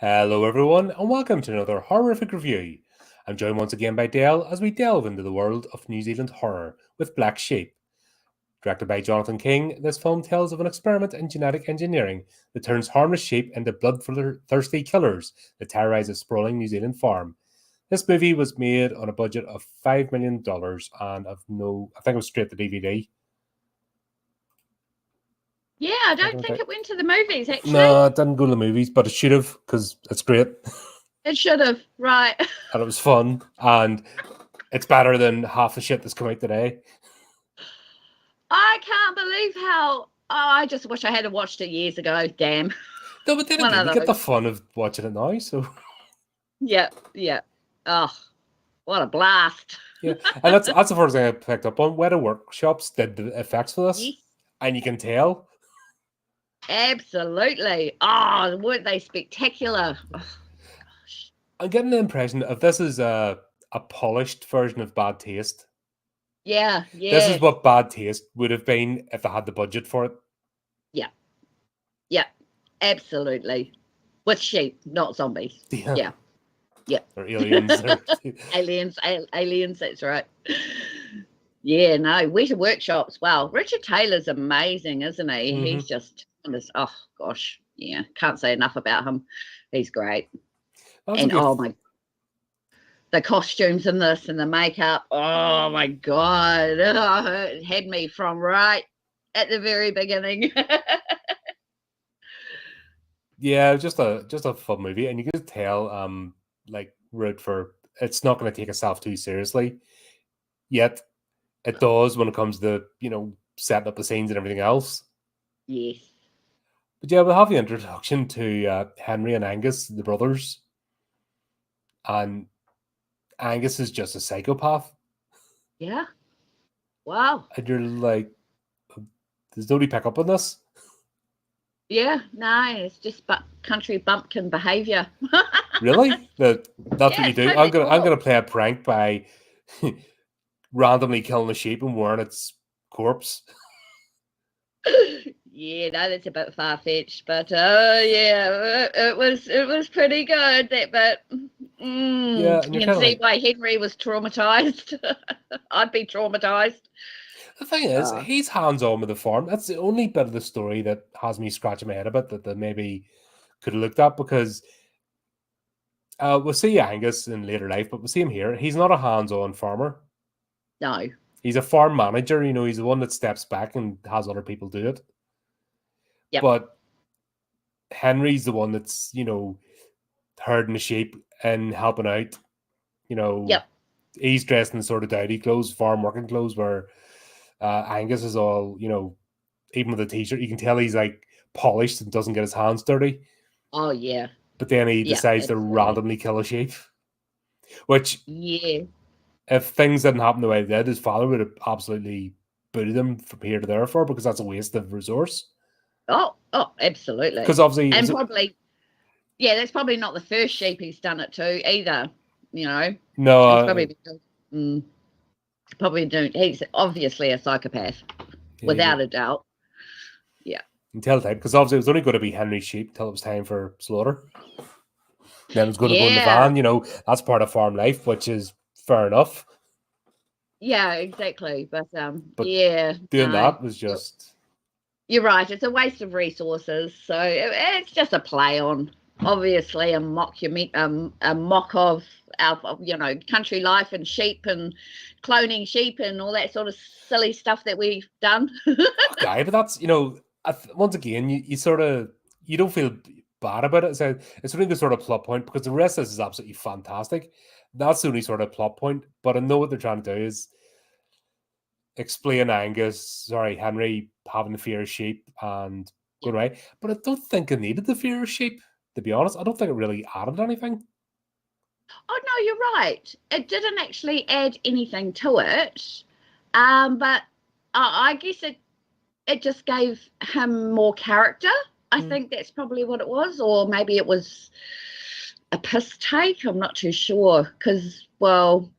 Hello everyone and welcome to another horrific review. I'm joined once again by Dale as we delve into the world of New Zealand horror with Black Sheep. Directed by Jonathan King, this film tells of an experiment in genetic engineering that turns harmless sheep into bloodthirsty killers that terrorize a sprawling New Zealand farm. This movie was made on a budget of $5 million and I think it was straight to DVD. Yeah, I don't think it went to the movies, actually. No, it didn't go to the movies, but it should have, because it's great. It should have, right. And it was fun, and it's better than half the shit that's come out today. I can't believe how... I just wish I had watched it years ago, damn. No, but then again, you get the fun of watching it now, so... Yeah. Oh, what a blast. Yeah, and that's the first thing I picked up on. Weta Workshops did the effects for this, yes. And you can tell... Absolutely. Oh, weren't they spectacular? Oh, gosh. I'm getting the impression that if this is a polished version of Bad Taste. Yeah. This is what Bad Taste would have been if they had the budget for it. Yeah, absolutely. With sheep, not zombies. Yeah. Or aliens. aliens, that's right. Yeah, no, Weta Workshops. Wow, Richard Taylor's amazing, isn't he? Mm-hmm. He's just, oh gosh, yeah, can't say enough about him. He's great. And the costumes in this and the makeup. Oh my god, it had me from right at the very beginning. Yeah, just a fun movie, and you can tell, root for it's not going to take itself too seriously, yet. It does when it comes to, setting up the scenes and everything else. Yes. But yeah, we'll have the introduction to Henry and Angus, the brothers. And Angus is just a psychopath. Yeah. Wow. And you're like, does nobody pick up on this? Yeah, no, it's just country bumpkin behaviour. Really? That's what you do? I'm gonna play a prank by... randomly killing a sheep and wearing its corpse. Yeah, no, that's a bit far-fetched, but yeah, it was pretty good, that bit. Yeah, you can see why Henry was traumatized. I'd be traumatized. The thing is, he's hands-on with the farm. That's the only bit of the story that has me scratching my head a bit that they maybe could have looked at, because we'll see Angus in later life, but we'll see him here. He's not a hands-on farmer. No. He's a farm manager, he's the one that steps back and has other people do it. Yep. But Henry's the one that's, herding the sheep and helping out. Yep. He's dressed in sort of dowdy clothes, farm working clothes, where Angus is all, even with a t-shirt, you can tell he's like polished and doesn't get his hands dirty. Oh, yeah. But then he decides to randomly kill a sheep. Which... Yeah. If things didn't happen the way they did, his father would have absolutely booted him from here to there because that's a waste of resource. Oh, absolutely. Because obviously... And probably... Yeah, that's probably not the first sheep he's done it to either, No. Probably don't. He's obviously a psychopath, without a doubt. Yeah. You can tell time, because obviously it was only going to be Henry's sheep until it was time for slaughter. Then it was going to go in the van, that's part of farm life, which is... fair enough. Yeah, exactly. But doing that was just... You're right. It's a waste of resources. So it's just a play on, obviously, a mock of our, country life and sheep and cloning sheep and all that sort of silly stuff that we've done. Okay, but that's, once again, you sort of, you don't feel bad about it. So it's only the sort of plot point, because the rest of this is absolutely fantastic. That's the only sort of plot point, but I know what they're trying to do is explain Henry having the fear of sheep and going away. But I don't think I needed the fear of sheep, to be honest. I don't think it really added anything. Oh, no, you're right. It didn't actually add anything to it. But I guess it just gave him more character. I think that's probably what it was. Or maybe it was... a piss take. I'm not too sure, because, well,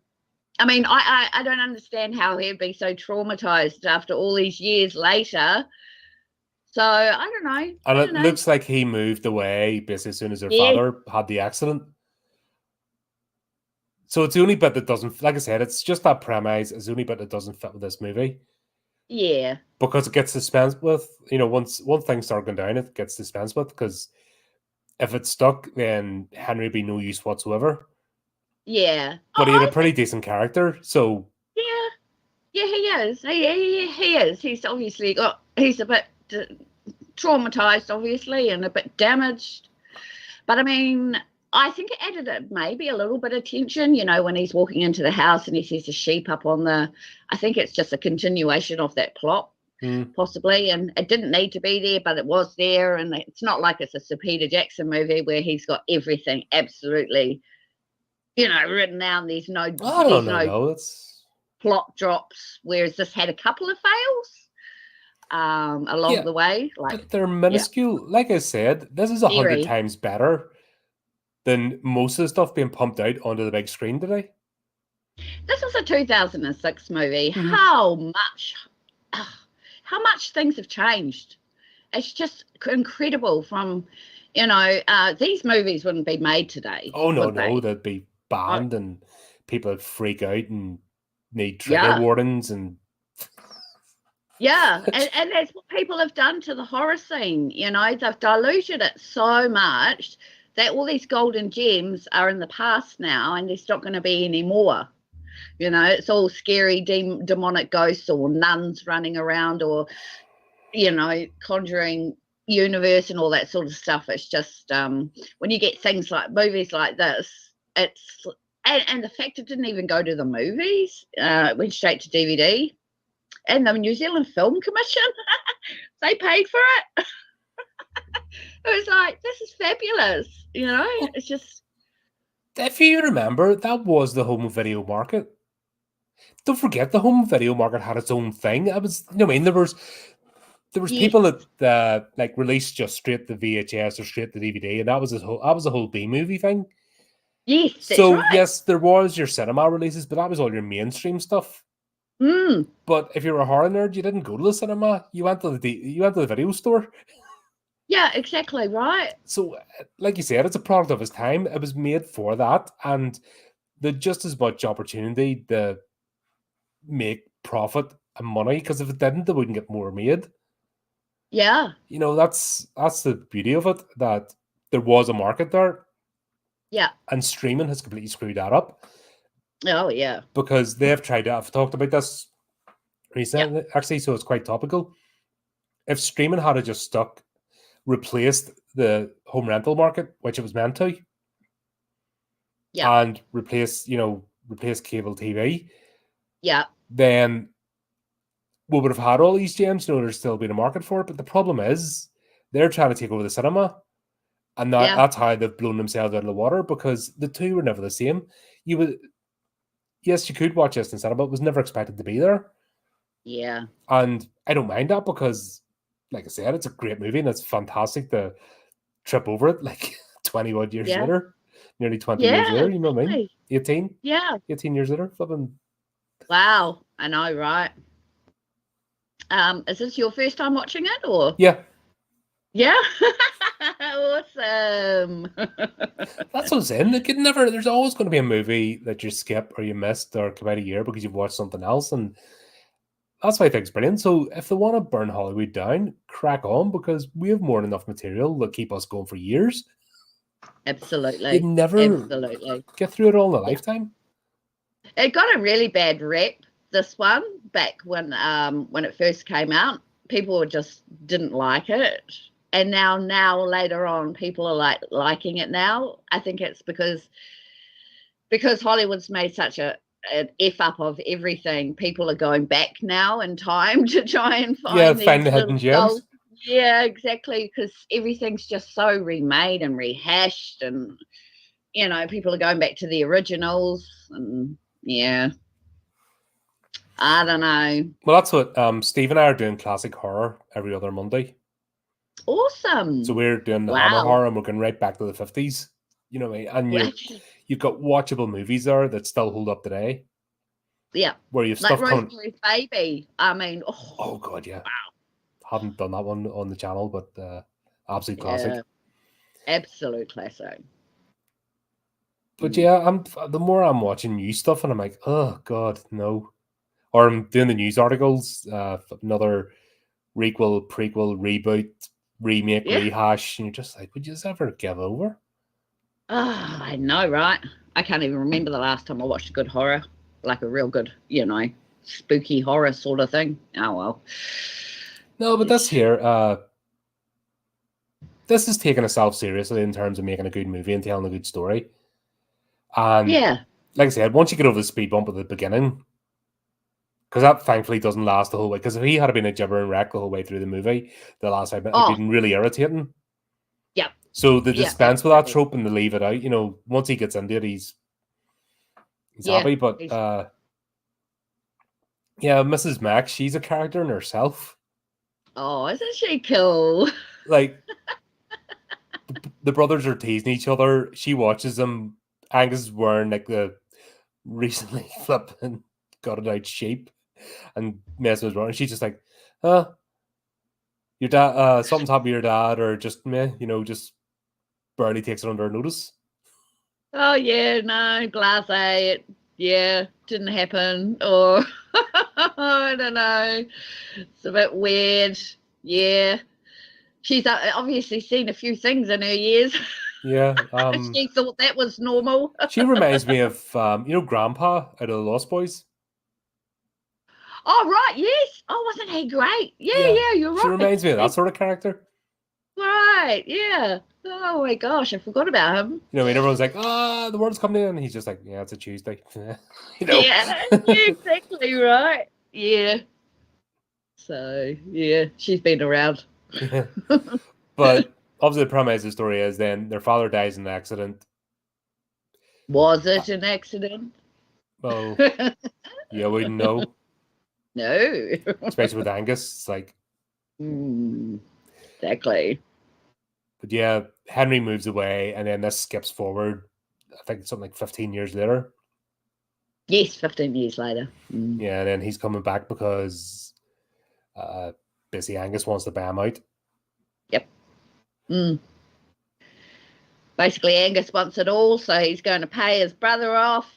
I mean, I don't understand how he'd be so traumatized after all these years later So I don't know. And it looks like he moved away basically as soon as her father had the accident. So it's the only bit that doesn't, like I said, it's just that premise. It's the only bit that doesn't fit with this movie. Yeah. Because it gets dispensed with. Once things start going down, it gets dispensed with. Because if it's stuck, then Henry would be no use whatsoever. Yeah. But he had a pretty decent character, so... Yeah, he is. He is. He's obviously he's a bit traumatized, obviously, and a bit damaged. But I mean, I think it added maybe a little bit of tension, when he's walking into the house and he sees a sheep up on the... I think it's just a continuation of that plot, possibly. And it didn't need to be there, but it was there. And it's not like it's a Sir Peter Jackson movie where he's got everything absolutely, written down. There's no... No, it's... plot drops, whereas this had a couple of fails along the way. But they're minuscule. Yeah. Like I said, this is 100 times better than most of the stuff being pumped out onto the big screen today. This was a 2006 movie. How much things have changed. It's just incredible from, these movies wouldn't be made today. Oh, no, they'd be banned and people would freak out and need trigger warnings and and that's what people have done to the horror scene. They've diluted it so much that all these golden gems are in the past now, and there's not going to be any more. It's all scary demonic ghosts or nuns running around, or conjuring universe and all that sort of stuff. It's just when you get things like movies like this, it's... And the fact it didn't even go to the movies, it went straight to DVD. And the New Zealand Film Commission, they paid for it. It was like, this is fabulous, It's just... If you remember, that was the home video market. Don't forget, the home video market had its own thing. It was, there was people that released just straight to VHS or straight to DVD, and that was a whole B movie thing. Yes, so right. Yes, there was your cinema releases, but that was all your mainstream stuff. But if you were a horror nerd, you didn't go to the cinema. You went to the video store. Yeah, exactly right. So, like you said, it's a product of its time. It was made for that, and there's just as much opportunity to make profit and money. Because if it didn't, they wouldn't get more made. Yeah, that's the beauty of it. That there was a market there. Yeah. And streaming has completely screwed that up. Oh, yeah. Because they've tried to... I've talked about this recently, actually, so it's quite topical. If streaming had just replaced the home rental market, which it was meant to, and replace cable TV, then we would have had all these gems. There's still been a market for it. But the problem is, they're trying to take over the cinema. And that's how they've blown themselves out of the water, because the two were never the same. Yes, you could watch this in cinema, but it was never expected to be there. Yeah. And I don't mind that, because, like I said, it's a great movie and it's fantastic to trip over it 20-odd years later. Nearly 20 years later, you know what I mean? 18? Yeah. 18 years later. Wow, I know, right? Is this your first time watching it, or? Yeah. Yeah. Awesome. That's what I'm saying. There's always going to be a movie that you skip or you missed or come out a year because you've watched something else, and that's why I think it's brilliant. So if they want to burn Hollywood down, crack on, because we have more than enough material to keep us going for years. Absolutely. You'd never get through it all in a lifetime. It got a really bad rep, this one, back when it first came out. People just didn't like it. And now later on, people are liking it now. I think it's because Hollywood's made such an F up of everything. People are going back now in time to try and find the hidden gems. Yeah, exactly. Because everything's just so remade and rehashed, and people are going back to the originals, and I don't know. Well, that's what Steve and I are doing. Classic horror every other Monday. Awesome. So we're doing the Hammer horror, and we're going right back to the 50s. You know what I mean? And you've got watchable movies there that still hold up today. Yeah. Where you've like Rosemary's Baby. I mean, oh god, yeah. Wow. haven't done that one on the channel, but absolute classic. Absolute classic. But yeah, the more I'm watching new stuff, and I'm like, oh god, no. Or I'm doing the news articles, another requel, prequel, reboot, remake, rehash, and you're just like, would you just ever give over? Oh, I know, right? I can't even remember the last time I watched a good horror, like a real good, spooky horror sort of thing. Oh well. No, but this is taking itself seriously in terms of making a good movie and telling a good story. And like I said, once you get over the speed bump at the beginning, because that thankfully doesn't last the whole way. Because if he had been a gibbering wreck the whole way through the movie, the last 5 minutes would be really irritating. Yeah. So they dispense with that trope and they leave it out. Once he gets into it, he's happy. But Mrs. Max, she's a character in herself. Oh, isn't she cool? Like the brothers are teasing each other. She watches them. Angus is wearing like the recently flipping gutted out sheep and messes around. She's just like, your dad, something's happened to your dad, or just meh, just barely takes it under notice. Oh yeah, no, blasé. Didn't happen, or I don't know. It's a bit weird. Yeah, she's obviously seen a few things in her years. Yeah, she thought that was normal. She reminds me of Grandpa out of the Lost Boys. Oh right, yes. Oh, wasn't he great? Yeah, you're right. She reminds me of that sort of character. Right, yeah. Oh my gosh, I forgot about him. Everyone's like, the world's coming in, and he's just like, yeah, it's a Tuesday. Yeah, exactly right. Yeah. So she's been around. But obviously the premise of the story is then their father dies in an accident. Was it an accident? Well, yeah, we know. No. Especially with Angus, it's like exactly. But yeah, Henry moves away, and then this skips forward. I think it's something like 15 years later. Yes, 15 years later. Yeah, and then he's coming back because basically Angus wants to buy him out. Yep. Basically, Angus wants it all, so he's going to pay his brother off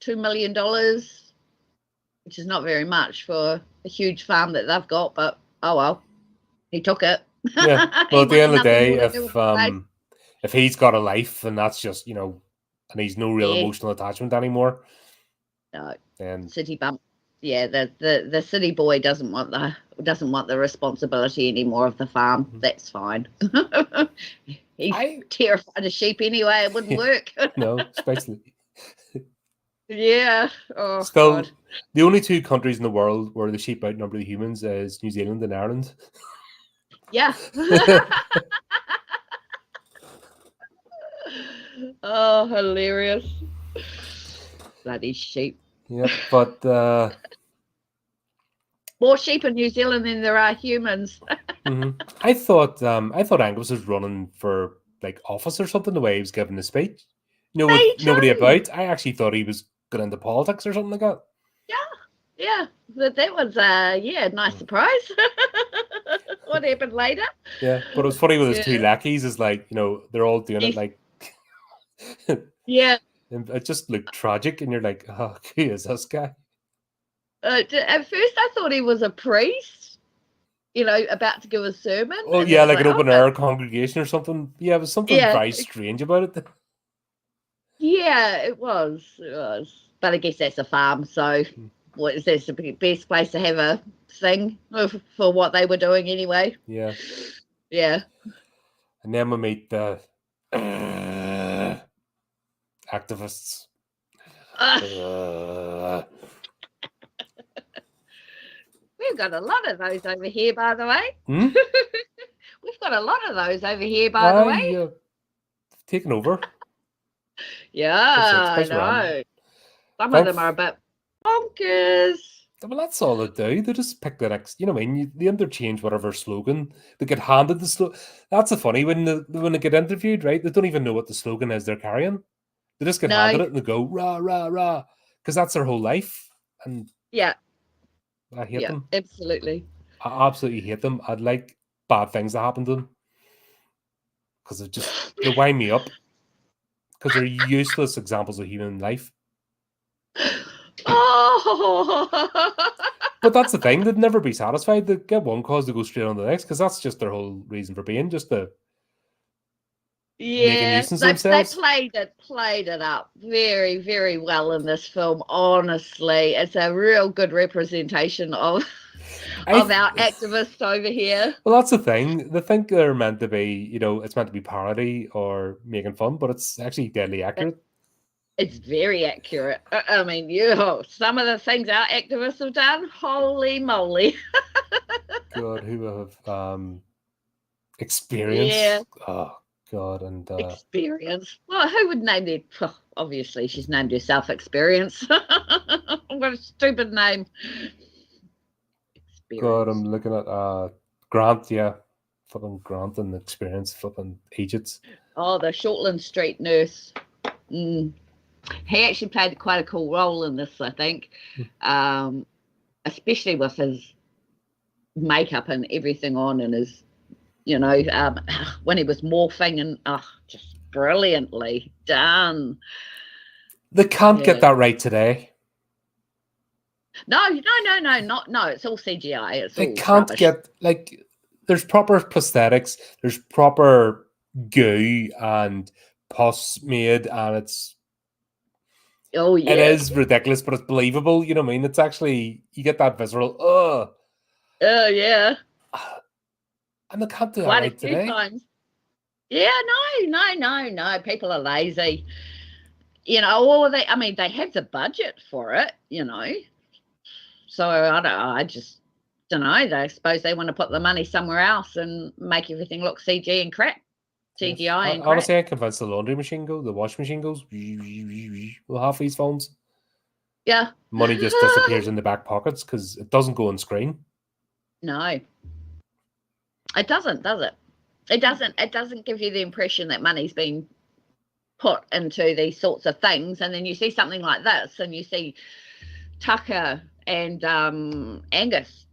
$2 million, which is not very much for a huge farm that they've got, but oh well, he took it. Yeah, well, at the end of the day, if he's got a life and that's just, and he's no real emotional attachment anymore. No. Then city bump. Yeah, the city boy doesn't want the responsibility anymore of the farm. That's fine. He's terrified of sheep anyway. It wouldn't work. No, especially. Yeah. Oh, still, God. The only two countries in the world where the sheep outnumber the humans is New Zealand and Ireland. Yeah. Oh, hilarious. Bloody sheep. Yeah, but more sheep in New Zealand than there are humans. I thought Angus was running for like office or something the way he was giving the speech. With nobody about. I actually thought he was going into politics or something like that. Yeah. But that was a nice surprise. What happened later? Yeah, but it was funny with his two lackeys. Is like they're all doing it like. Yeah. And it just looked tragic, and you're like, oh, who is this guy? At first, I thought he was a priest, about to give a sermon. Oh, yeah, like an open-air congregation or something. Yeah, it was something very strange about it. Yeah, it was. But I guess that's a farm, so that's the best place to have a thing for what they were doing anyway. Yeah. Yeah. And then we meet the activists. We've got a lot of those over here, by the way. We've got a lot of those over here, by the way. Taken over. Yeah, I know. Some of them are a bit bonkers. Well, that's all they do. They just pick the next, they interchange whatever slogan. They get handed the slogan. That's the funny, when they get interviewed, right? They don't even know what the slogan is they're carrying. They just get handed it and they go, rah, rah, rah. Because that's their whole life. And yeah. I hate them. Absolutely. I absolutely hate them. I'd like bad things to happen to them because they wind me up because they're useless examples of human life. Oh, But that's the thing; they'd never be satisfied. They get one cause to go straight on to the next because that's just their whole reason for being, just to make a yeah, nuisance they of themselves. played it up very, very well in this film. Honestly, it's a real good representation of our activists over here. Well, that's the thing. They think they're meant to be, it's meant to be parody or making fun, but it's actually deadly accurate. It's very accurate. I mean, some of the things our activists have done, holy moly. God, who have experience? Yeah. Oh, God. And Experience. Well, who would name their... Oh, obviously, she's named herself Experience. What a stupid name. Experience. God, I'm looking at Grant, yeah. Fucking Grant and Experience, fucking agents. Oh, the Shortland Street nurse. He actually played quite a cool role in this, I think. Especially with his makeup and everything on, and his, when he was morphing, and just brilliantly done. They can't get that right today. No, it's all CGI. They can't rubbish. get, there's proper prosthetics, there's proper goo and pus made, and it's... Oh, yeah. It is ridiculous, but it's believable, you know what I mean? It's actually, you get that visceral, Oh, yeah. And they can't do that Quite right a few today. times. Yeah, no. People are lazy. They have the budget for it, So I don't know. I just don't know. I suppose they want to put the money somewhere else and make everything look CG and crap. CGI yes. and crap. Honestly, I'm convinced the laundry machine the washing machine goes with half these phones. Yeah. Money just disappears in the back pockets because it doesn't go on screen. No. It doesn't, does it? It doesn't give you the impression that money's been put into these sorts of things, and then you see something like this and you see Tucker and Angus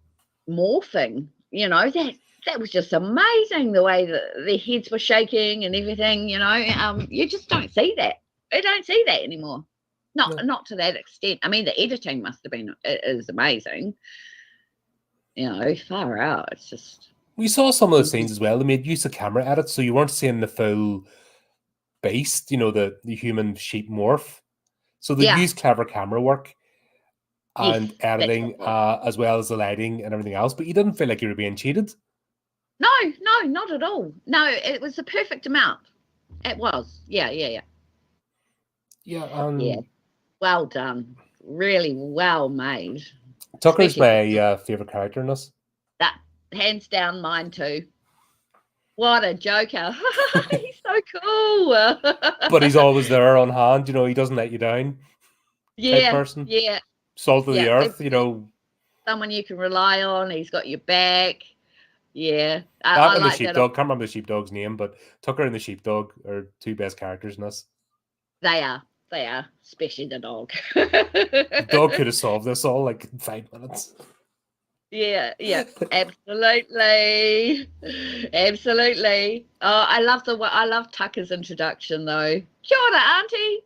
morphing, that was just amazing, the way that their heads were shaking and everything, you just don't see that. I don't see that anymore. Not to that extent. I mean, the editing must have been is amazing. Far out. It's just... We saw some of those scenes as well. They made use of camera edits, so you weren't seeing the full beast, the human sheep morph. So they used clever camera work and editing, as well as the lighting and everything else, but you didn't feel like you were being cheated. No, not at all. No, it was the perfect amount. It was. Yeah. Yeah. Well done. Really well made. Tucker's my favorite character in this. That, hands down, mine too. What a joker. He's so cool. But he's always there on hand, he doesn't let you down. Yeah. Person. Yeah. Salt of the earth, Someone you can rely on. He's got your back. Yeah. I like the sheepdog. Can't remember the sheepdog's name, but Tucker and the sheepdog are two best characters in this. They are, especially the dog. The dog could have solved this all in 5 minutes. Yeah, absolutely. Oh, I love Tucker's introduction though. Kia ora, auntie.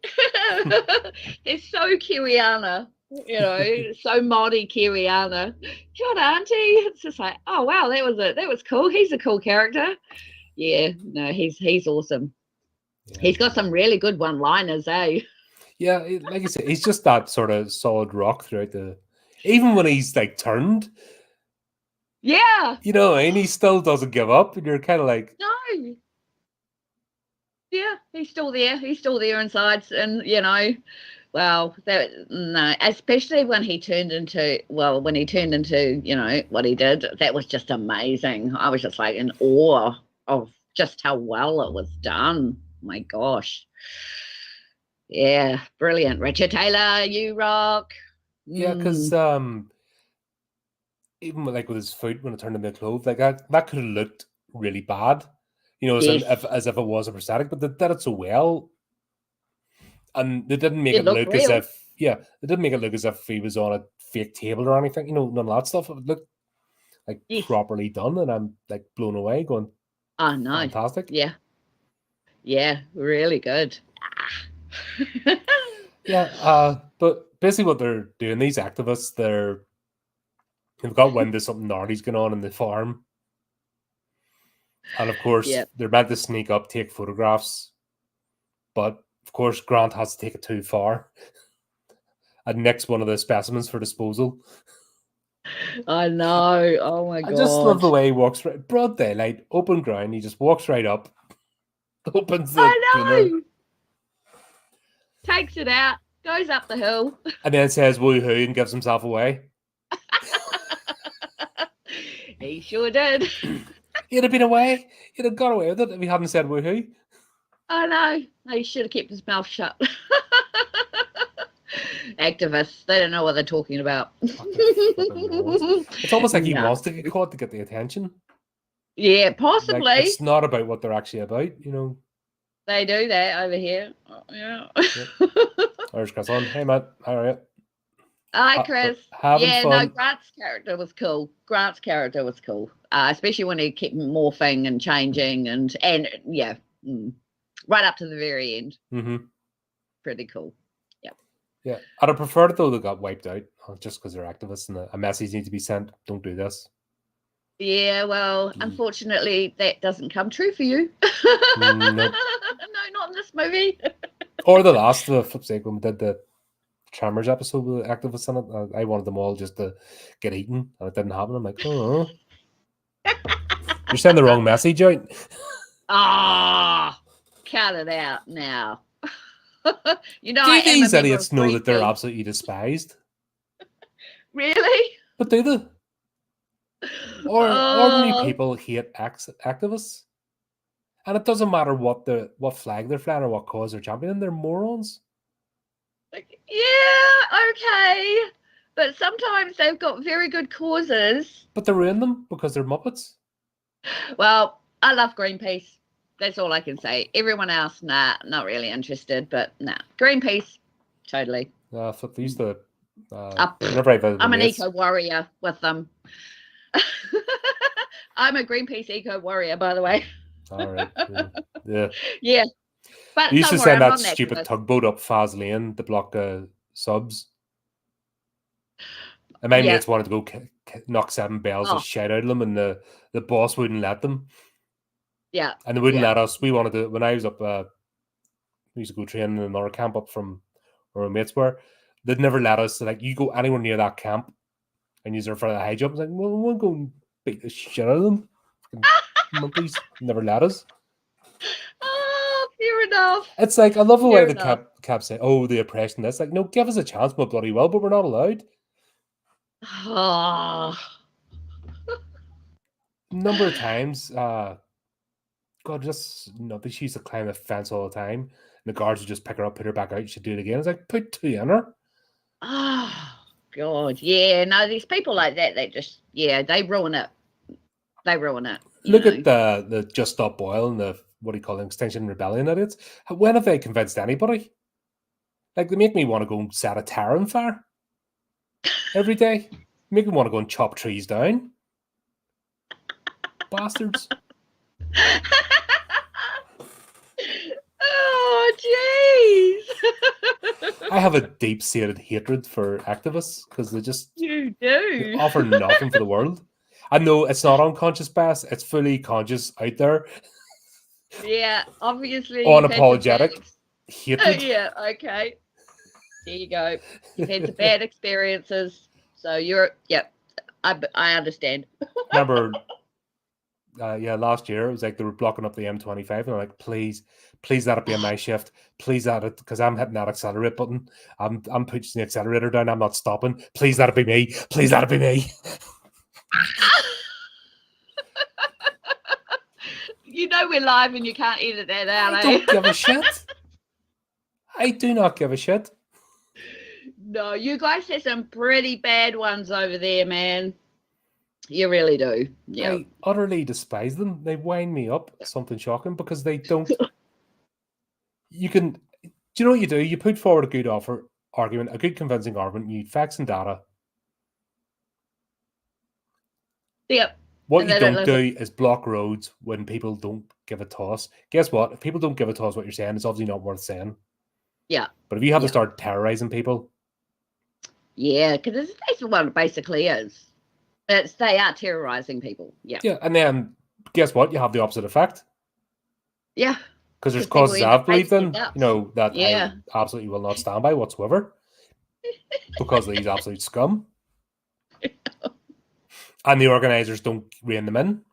It's so Kiwiana, so Māori Kiwiana. Kia ora, auntie. It's just like, oh wow, that was cool. He's a cool character. Yeah, no, he's awesome. Yeah. He's got some really good one-liners, eh? Yeah, like I said, he's just that sort of solid rock throughout even when he's turned. Yeah. And he still doesn't give up, and you're kind of like, no. Yeah, he's still there. He's still there inside, and well, especially when he turned into what he did, that was just amazing. I was just in awe of just how well it was done. My gosh. Yeah, brilliant. Richard Taylor, you rock. Yeah, because even with his foot when it turned into a clove, that could have looked really bad, as if it was a prosthetic, but they did it so well, and they didn't make it look real. They didn't make it look as if he was on a fake table or anything, none of that stuff. It looked like Yes. properly done, and I'm like blown away, going, Oh no. fantastic. Yeah, really good. Yeah, but basically what they're doing, these activists, they've got wind of something gnarly's going on in the farm. And of course, Yep. they're meant to sneak up, take photographs. But of course, Grant has to take it too far and nix one of the specimens for disposal. I know. Oh my God. I just love the way he walks right, broad daylight, open ground. He just walks right up, opens the cooler, takes it out, goes up the hill, and then says woohoo and gives himself away. He sure did. He'd have been away. He'd have got away with it if he hadn't said woohoo. I know. He should have kept his mouth shut. Activists, they don't know what they're talking about. It's almost like he wants to get caught to get the attention. Yeah, possibly. Like, it's not about what they're actually about, They do that over here. Oh, yeah. Yep. There's Chris on. Hey, Matt. How are you? Hi, Chris. Having fun. No, Grant's character was cool. Especially when he kept morphing and changing and yeah, right up to the very end. Mm-hmm. Pretty cool. Yeah, I'd have preferred it though they got wiped out just because they're activists and a message needs to be sent. Don't do this. Yeah, well, unfortunately, that doesn't come true for you. Nope. No, not in this movie. Or the last, the flip side, when we did the Tremors episode with the activists in it, I wanted them all just to get eaten, and it didn't happen. I'm like, oh, you're sending the wrong message out. Cut it out now. Do these idiots know that they're absolutely despised? Really? But do they? Or ordinary people hate activists, and it doesn't matter what flag they're flying or what cause they're championing. They're morons. Yeah, okay, but sometimes they've got very good causes. But they ruin them because they're Muppets. Well, I love Greenpeace. That's all I can say. Everyone else, nah, not really interested. But nah, Greenpeace, totally. Flip these the. I'm an eco warrior with them. I'm a Greenpeace eco warrior, by the way. All right. Yeah. Yeah. But you used to send that stupid tugboat up Faz Lane to block subs. And my mates wanted to go knock 7 bells and shout out of them, and the boss wouldn't let them. Yeah. And they wouldn't let us. We wanted to, when I was up, we used to go train in another camp up from where our mates were. They'd never let us, like, you go anywhere near that camp and use her for the high jump. I was like, well, we won't go and beat the shit out of them. Monkeys never let us. Oh, fair enough. It's like, I love the way the cap say, oh, the oppression. That's like, no, give us a chance, my bloody well, but we're not allowed. Oh. Number of times, God, just they used to climb a fence all the time, and the guards would just pick her up, put her back out. You should do it again. It's like, put 2 in her. Oh God, yeah. No, these people like that, they just they ruin it. They ruin it. Look at the Just Stop Oil and the what do you call it, Extinction Rebellion idiots. When have they convinced anybody? Like, they make me want to go and set a tire on fire every day. Make me want to go and chop trees down. Bastards. Oh, jeez. I have a deep-seated hatred for activists because they offer nothing for the world. I know it's not unconscious bias; it's fully conscious out there. Yeah, obviously. Unapologetic hatred. Yeah, okay. There you go. You've had some bad experiences, so I understand. Remember, last year it was like they were blocking up the M25, and I'm like, please let it be a my shift. Please let it, because I'm hitting that accelerate button. I'm pushing the accelerator down. I'm not stopping. Please let it be me. Please let it be me. You know we're live and you can't edit that out. I don't give a shit. I do not give a shit. No, you guys have some pretty bad ones over there, man. You really do. Yeah. I utterly despise them. They wind me up. Something shocking, because they don't. Do you know what you do? You put forward a good argument, a good convincing argument. You need facts and data. Yep. What And you they don't don't listen. do is block roads when people don't give a toss. Guess what? If people don't give a toss what you're saying, it's obviously not worth saying. Yeah. But if you have to Yeah. start terrorizing people, Yeah, because that's what it basically is. They are terrorizing people. Yeah. yeah, and then guess what? You have the opposite effect. Yeah. Because there's Because people causes end up I've believed taking your in, guts. that I Yeah. absolutely will not stand by whatsoever because of these absolute scum. And the organisers don't rein them in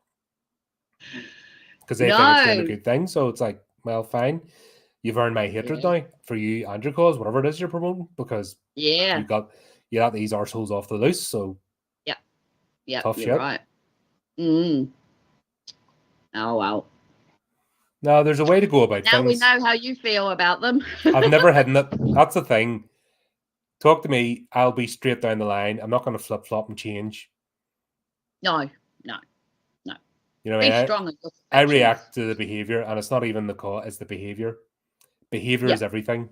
because they think it's doing a No. good thing. So it's like, well, fine. You've earned my hatred Yeah. now for you and your cause, whatever it is you're promoting, because Yeah. you got these arseholes off the loose. So Yep. Yep. tough You're shit. right. Mm. Oh, well. Now, there's a way to go about Now we things. know how you feel about them. I've never hidden it. That's the thing. Talk to me. I'll be straight down the line. I'm not going to flip flop and change. No. No. No. You know, Be I, strong in your I convictions. react to the behavior, and it's not even the cause; it's the behavior. Behavior Yeah. is everything.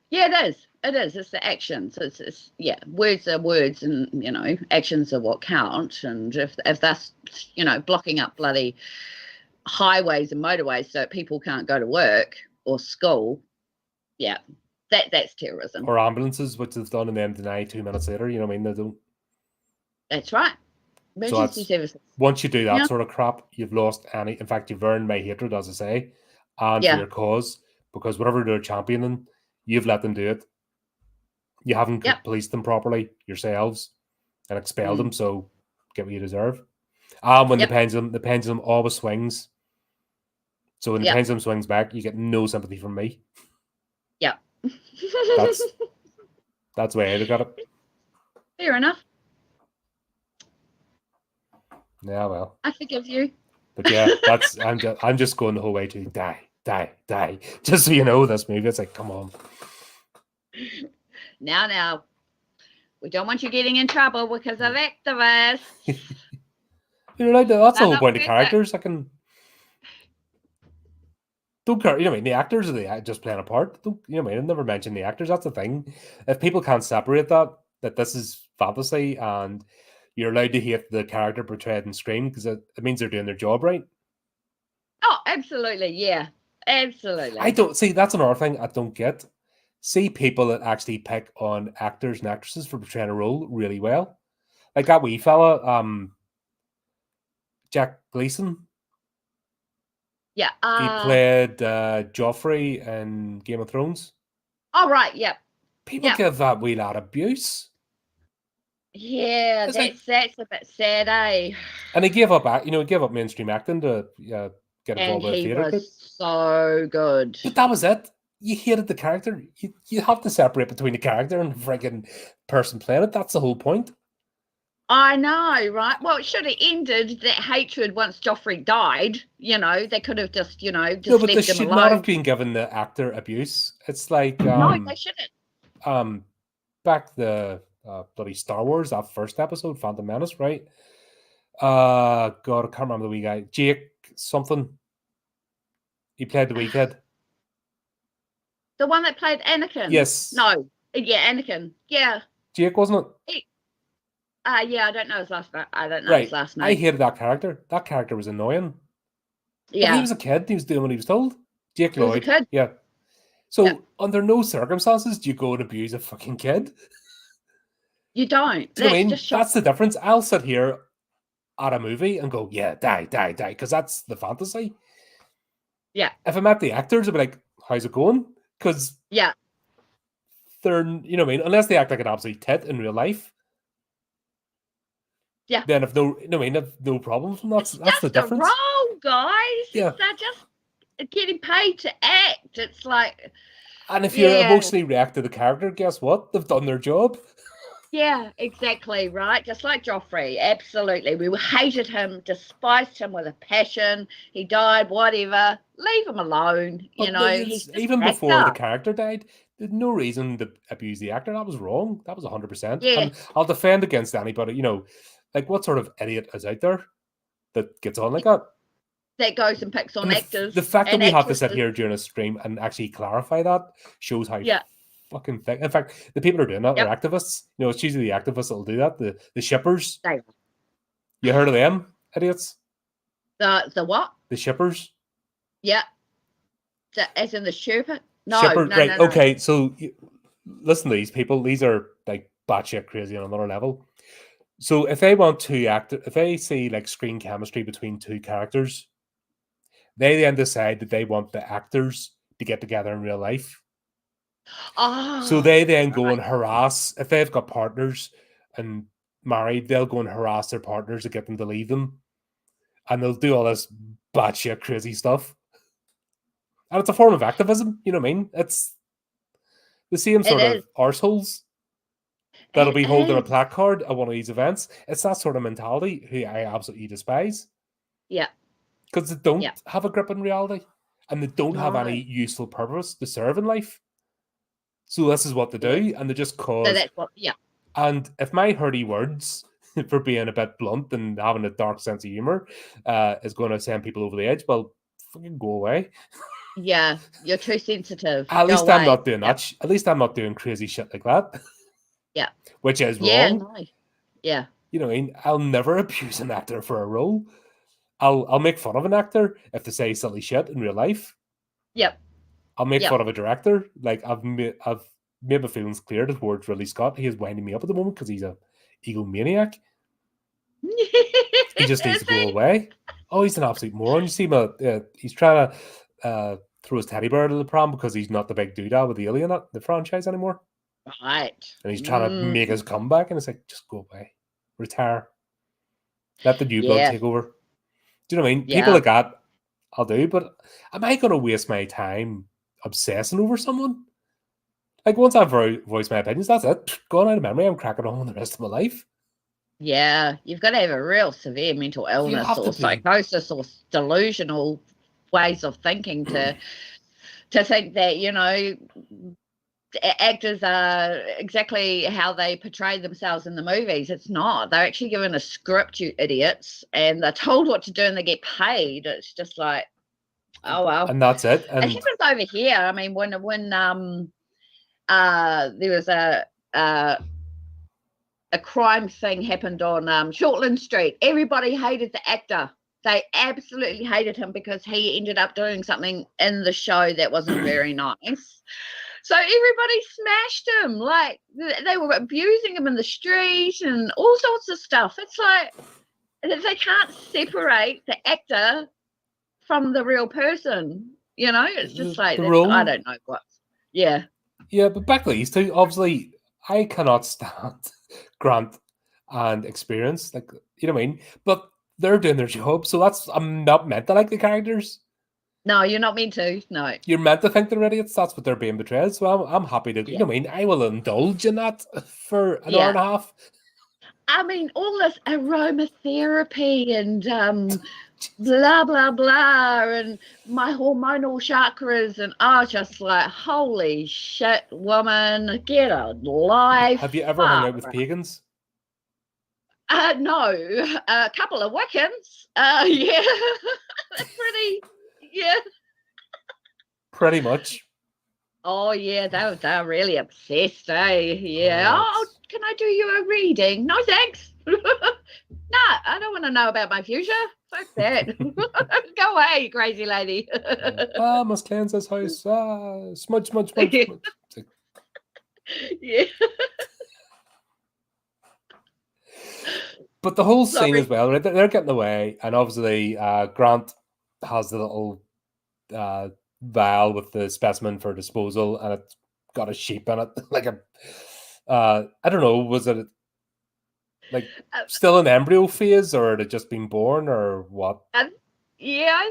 Yeah, it is. It is. It's the actions. It's yeah. Words are words, and actions are what count. And if that's blocking up bloody highways and motorways so people can't go to work or school, yeah, that's terrorism. Or ambulances, which they've done, and then deny 2 minutes later. You know what I mean? They don't. That's right. Emergency services. Once you do that Yeah. sort of crap, you've lost any. In fact, you've earned my hatred, as I say, and for Yeah. your cause, because whatever they're championing, you've let them do it. You haven't Yep. policed them properly yourselves and expelled them. Mm. So get what you deserve. And when Yep. the pendulum always swings. So when the Yep. pendulum swings back, you get no sympathy from me. Yeah. That's the way I look at it. Fair enough. Yeah, well. I forgive you. But yeah, I'm just going the whole way to die. Just so you know, this movie, it's like, come on. Now. We don't want you getting in trouble because of activists. That's the whole Not point of worth characters. Don't care. You know what I mean? The actors are just playing a part. Don't, you know what I mean? I never mention the actors. That's the thing. If people can't separate that this is fantasy and you're allowed to hate the character portrayed in Scream because it means they're doing their job right. Oh, absolutely. Yeah, absolutely. I don't see. That's another thing I don't get. See people that actually pick on actors and actresses for portraying a role really well. Like that wee fella, Jack Gleason. Yeah. He played Joffrey in Game of Thrones. Oh, right. Yep. People give that wee lad abuse. Yeah, that's a bit sad, eh? And he gave up, mainstream acting to get involved with a theatre group. So good. But that was it. You hated the character. You have to separate between the character and the friggin' person playing it. That's the whole point. I know, right? Well, it should have ended that hatred once Joffrey died. They could have just, just left him alone. They should not have been given the actor abuse. It's like no, they shouldn't. Back the bloody Star Wars, that first episode, Phantom Menace, right? God, I can't remember the wee guy. Jake something. He played the wee kid. The one that played Anakin. Yes. No. Yeah, Anakin. Yeah. Jake, wasn't it? Yeah, I don't know his last name. His last name. I hated that character. That character was annoying. Yeah. But he was a kid. He was doing what he was told. Jake Lloyd. Was a kid. Yeah. So under no circumstances do you go and abuse a fucking kid. You don't. Do you know what I mean? That's the difference. I'll sit here at a movie and go, yeah, die, because that's the fantasy. Yeah. If I met the actors, I'd be like, how's it going? Because yeah, they're, you know what I mean? Unless they act like an absolute tit in real life. Yeah. Then if no problem from that's the difference. Role, guys. Yeah. They're just getting paid to act. It's like. And if you emotionally react to the character, guess what? They've done their job. Yeah, exactly, right? Just like Joffrey, absolutely. We hated him, despised him with a passion. He died, whatever. Leave him alone. He's even before the character died, there's no reason to abuse the actor. That was wrong. That was 100%. Yeah. And I'll defend against anybody, like what sort of idiot is out there that gets on like that? That goes and picks on actors. The fact that we have to sit here during a stream and actually clarify that shows how fucking thick. In fact, the people who are doing that are activists. It's usually the activists that will do that. The shippers. You heard of them, idiots? The what? The shippers? Yeah. As in the Sherpa? No, Shipper, no, right? no, no. Okay, so listen to these people. These are like batshit crazy on another level. So if they want to act, if they see like screen chemistry between two characters, they then decide that they want the actors to get together in real life. So Oh, they then go right. and harass, if they've got partners and married, they'll go and harass their partners to get them to leave them. And they'll do all this batshit crazy stuff. And it's a form of activism, you know what I mean? It's the same It sort is. of arseholes that'll It be holding a is. placard at one of these events. It's that sort of mentality who I absolutely despise. Yeah. Because they don't Yeah. have a grip on reality and they don't have No. any useful purpose to serve in life. So this is what they Yeah. do, and they just So cause. that's what. Yeah. And if my hurdy words, for being a bit blunt and having a dark sense of humor, is going to send people over the edge, well, fucking go away. Yeah. You're too sensitive. At Go least I'm away. not doing Yeah. that. At least I'm not doing crazy shit like that. Yeah. Which is Yeah. wrong. No. Yeah. You know what I mean? I'll never abuse an actor for a role. I'll make fun of an actor if they say silly shit in real life. Yep. I'll make Yep. fun of a director. Like I've made my feelings clear towards Ridley Scott. He is winding me up at the moment because he's a egomaniac. He just needs to go away. Oh, he's an absolute moron. You see him, he's trying to throw his teddy bear to the prom because he's not the big doodah with the alien at the franchise anymore. Right. And he's trying to make his comeback, and it's like, just go away. Retire. Let the new blood Yeah. take over. Do you know what I mean? People Yeah. like that, I'll do, but am I going to waste my time obsessing over someone? Like, once I've voiced my opinions, that's it. Gone out of memory, I'm cracking on with the rest of my life. Yeah. You've got to have a real severe mental illness have to or be. psychosis or delusional ways of thinking to think that, you know, actors are exactly how they portray themselves in the movies. It's not. They're actually given a script, you idiots, and they're told what to do and they get paid. It's just like, oh well. And that's it. It And happens over here. I mean, when there was a crime thing happened on Shortland Street, everybody hated the actor. They absolutely hated him because he ended up doing something in the show that wasn't very nice. So everybody smashed him. Like, they were abusing him in the street and all sorts of stuff. It's like they can't separate the actor from the real person. You know, it's just like, the role. I don't know what. Yeah. Yeah, but back to these two, obviously, I cannot stand Grant and Experience. Like, you know what I mean? But they're doing their job, so I'm not meant to like the characters. No, you're not meant to. No. You're meant to think they're idiots. That's what they're being betrayed. So I'm happy to, you know what I mean? I will indulge in that for an hour and a half. I mean, all this aromatherapy and blah, blah, blah, and my hormonal chakras, and just like, holy shit, woman, get a life. Have you ever hung out with pagans? No, a couple of Wiccans. Yeah, Pretty much. Oh yeah, they're really obsessed, eh? Yeah. Oh, can I do you a reading? No, thanks. No, I don't want to know about my future. Fuck that. Go away, you crazy lady. Must cleanse this house. Smudge. Yeah. But the whole scene as well, right? They're getting away, and obviously Grant has the little vial with the specimen for disposal, and it's got a sheep in it, like I don't know, was it like still an embryo phase, or had it just been born, or what? Yeah,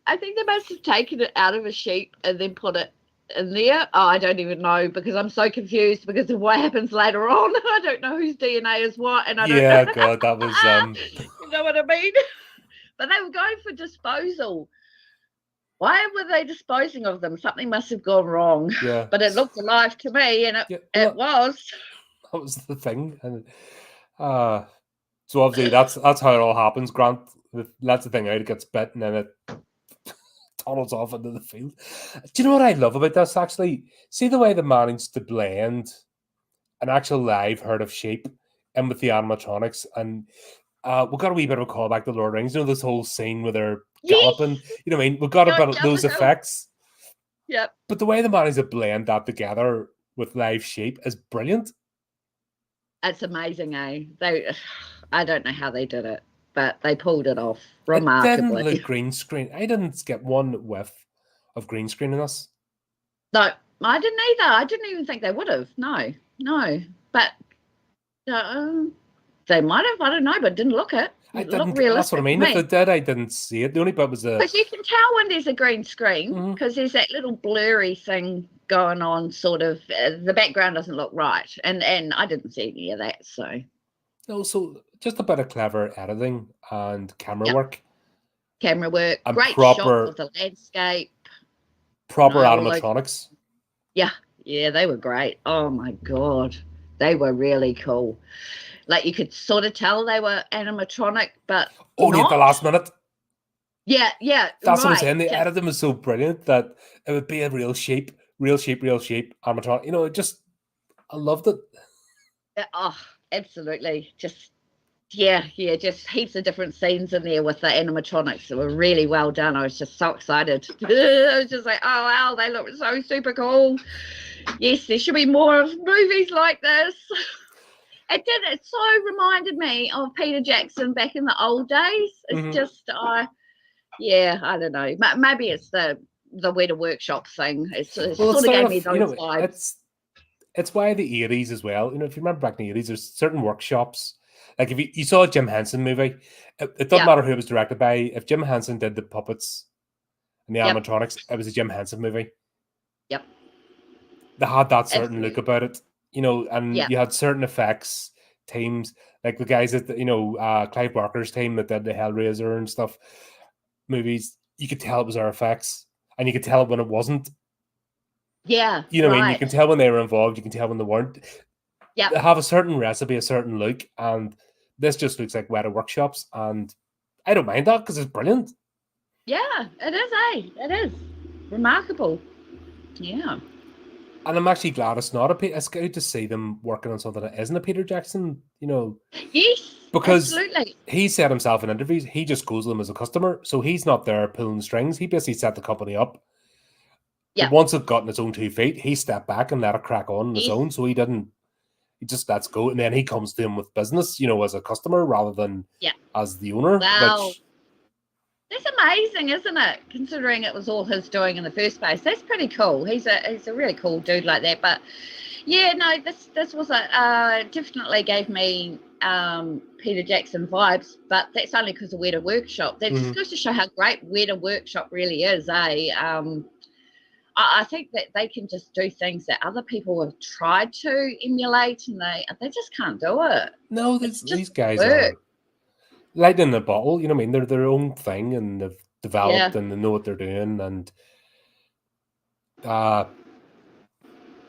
I think they must have taken it out of a sheep and then put it in there. Oh, I don't even know, because I'm so confused because of what happens later on. I don't know whose DNA is what, and I don't know. God, that was you know what I mean? But they were going for disposal. Why were they disposing of them? Something must have gone wrong. Yeah. But it looked alive to me, and it was. That was the thing. And so obviously that's how it all happens. Grant lets the thing out, it gets bit, and then it tunnels off into the field. Do you know what I love about this, actually? See the way they managed to blend an actual live herd of sheep in with the animatronics, and We got a wee bit of a callback to Lord of the Rings. You know, this whole scene where they're Yes. galloping. You know what I mean? We got a bit of those effects. Yep. But the way they managed to blend that together with live sheep is brilliant. It's amazing, eh? I don't know how they did it, but they pulled it off remarkably. It didn't look green screen. I didn't get one whiff of green screen in this. No, I didn't either. I didn't even think they would have. No. But they might have. I don't know, but it didn't look it. It looked didn't. realistic. That's what I mean. If it did, I didn't see it. The only bit was because you can tell when there's a green screen because there's that little blurry thing going on. Sort of the background doesn't look right, and I didn't see any of that. So no, so just a bit of clever editing and camera work. Camera work, and great shot of the landscape. Proper animatronics. Yeah, they were great. Oh my god, they were really cool. Like you could sort of tell they were animatronic, but only at the last minute. Yeah. That's what I'm saying. The editing was so brilliant that it would be a real sheep, animatronic. You know, I loved it. Oh, absolutely. Just heaps of different scenes in there with the animatronics that were really well done. I was just so excited. I was just like, oh wow, they look so super cool. Yes, there should be more movies like this. It so reminded me of Peter Jackson back in the old days. It's just, I don't know. Maybe it's the Weta Workshop thing. It sort of gave me those vibes. It's why the 80s as well. You know, if you remember back in the 80s, there's certain workshops. Like if you saw a Jim Henson movie, it doesn't matter who it was directed by. If Jim Henson did the puppets and the animatronics, it was a Jim Henson movie. Yep. They had that certain look about it. You know, and you had certain effects teams, like the guys that, you know, Clive Barker's team that did the Hellraiser and stuff movies. You could tell it was our effects, and you could tell it when it wasn't. Yeah, you know what I mean. You can tell when they were involved. You can tell when they weren't. Yeah, they have a certain recipe, a certain look, and this just looks like Weta Workshops, and I don't mind that because it's brilliant. Yeah, it is. It is remarkable. Yeah. And I'm actually glad it's not it's good to see them working on something that isn't a Peter Jackson, you know. Yes, because absolutely. He said himself in interviews, he just goes to them as a customer. So he's not there pulling the strings. He basically set the company up. Yeah. But once it got in its own 2 feet, he stepped back and let it crack on its own. So he just lets go. And then he comes to him with business, you know, as a customer rather than as the owner. Wow. That's amazing, isn't it? Considering it was all his doing in the first place. That's pretty cool. He's a really cool dude like that. But yeah, no, this was definitely gave me Peter Jackson vibes. But that's only because of Weta Workshop. That just goes to show how great Weta Workshop really is. I think that they can just do things that other people have tried to emulate, and they just can't do it. No, these guys are lightning in a bottle, you know what I mean? They're their own thing, and they've developed and they know what they're doing, and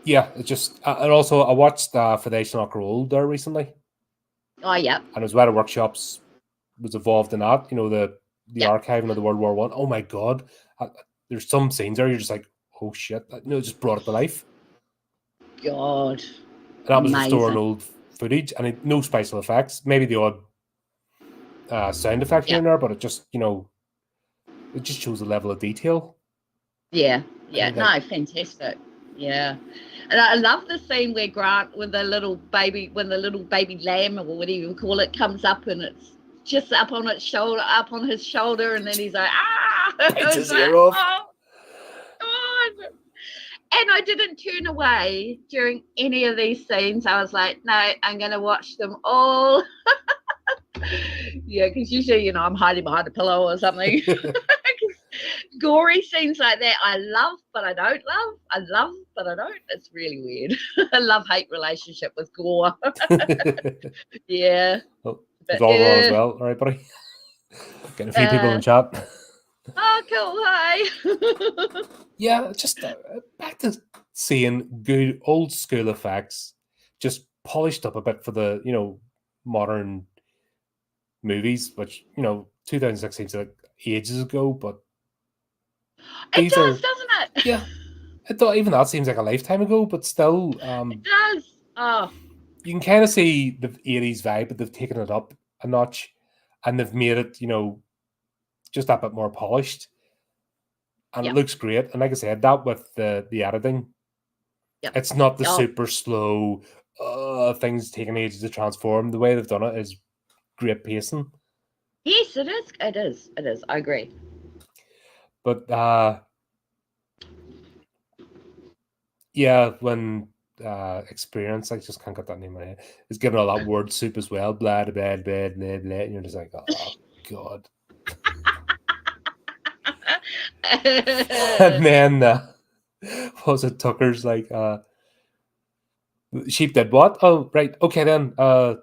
it's just and also I watched For They Shall Not Grow Old there recently. Oh yeah. And it was Weta Workshops was involved in that, you know, the archiving of the World War I. Oh my god. There's some scenes there you're just like, oh shit, you know, it just brought it to life. God. And that was restoring old footage, and no special effects, maybe the odd sound effect here and there, but it just, you know, it just shows a level of detail. Yeah, fantastic. Yeah, and I love the scene where Grant when the little baby lamb or whatever you call it comes up and it's just up on his shoulder, and then he's like, bites his ear off. Oh, God. And I didn't turn away during any of these scenes. I was like, no, I'm going to watch them all. Yeah, because usually, you know, I'm hiding behind a pillow or something. Gory scenes like that, I love, but I don't love. I love, but I don't. It's really weird. A love-hate relationship with gore. Yeah. Well, it's all wrong as well. All right, buddy. Getting a few people in chat. Oh, cool. Hi. Yeah, just back to seeing good old school effects, just polished up a bit for the, you know, modern movies, which, you know, 2006 seems like ages ago, but it does, doesn't it? Yeah, I thought even that seems like a lifetime ago, but still, it does. Oh, you can kind of see the 80s vibe, but they've taken it up a notch, and they've made it, just a bit more polished, and it looks great. And like I said, that with the editing, it's not the super slow things taking ages to transform. The way they've done it is great pacing. Yes, it is. It is. It is. I agree. But yeah, when Experience, I just can't get that name in my head, is giving all that word soup as well, blah blah blah blah blah, and you're just like, oh god. And then what was it, Tucker's like, sheep did what? Oh right, okay then, I'll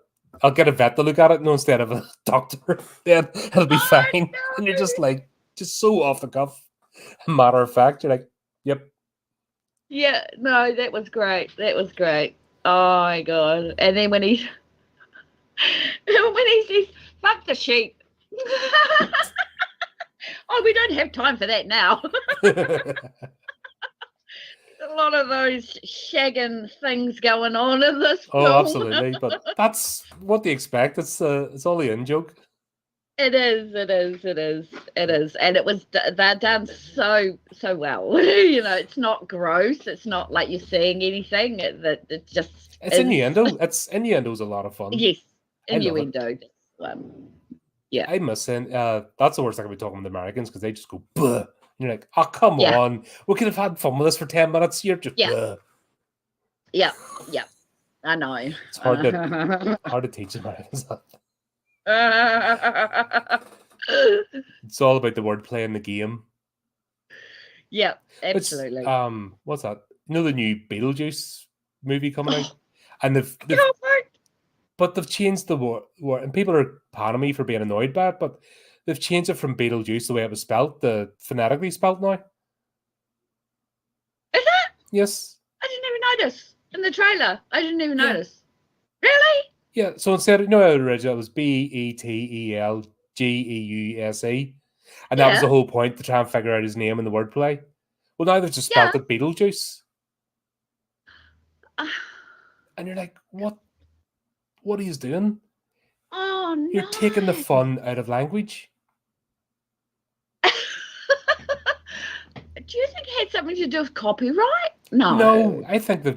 get a vet to look at it, no, instead of a doctor. Then it'll be fine. No. And you're just like, just so off the cuff, matter of fact. You're like, yep. Yeah, no, that was great. That was great. Oh my god! And then when he says, "Fuck the sheep," oh, we don't have time for that now. A lot of those shagging things going on in this film. Oh, absolutely. But that's what they expect. It's all the in joke. It is, and it was they're done so well. It's not gross. It's not like you're seeing anything. It just it's innuendo. Innuendo's a lot of fun. Yes, innuendo. Yeah, I must say, that's the worst thing about talking with Americans, because they just go buh. And you're like, oh come on, we could have had fun with this for 10 minutes. You're just buh. Yeah. I know. It's hard to teach Americans that. It's all about the wordplay in the game. Yeah, absolutely. What's that? The new Beetlejuice movie coming out, and they've changed the word, and people are panning me for being annoyed by it, but they've changed it from Beetlejuice, the way it was spelt, the phonetically spelt now. Is it? Yes. I didn't even notice in the trailer. I didn't even notice. Really? Yeah, so instead of, original, it was Betelgeuse, and that was the whole point, to try and figure out his name in the wordplay. Well, now they've just spelled it Beetlejuice. And you're like, what are you doing? Oh, no. You're taking the fun out of language. Do you think it had something to do with copyright? No, I think they've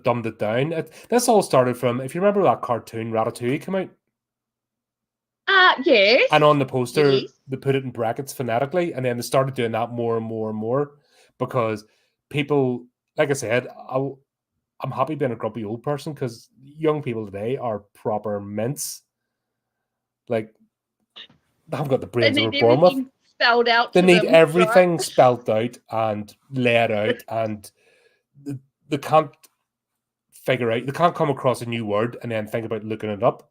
dumbed it down. This all started from, if you remember that cartoon Ratatouille came out. Yes. And on the poster, they put it in brackets phonetically, and then they started doing that more and more and more, because people, like I said, I'm happy being a grumpy old person, because young people today are proper mints. Like, they haven't got the brains they were born with. Spelled out. They need everything spelled out and laid out, and they can't figure out. They can't come across a new word and then think about looking it up.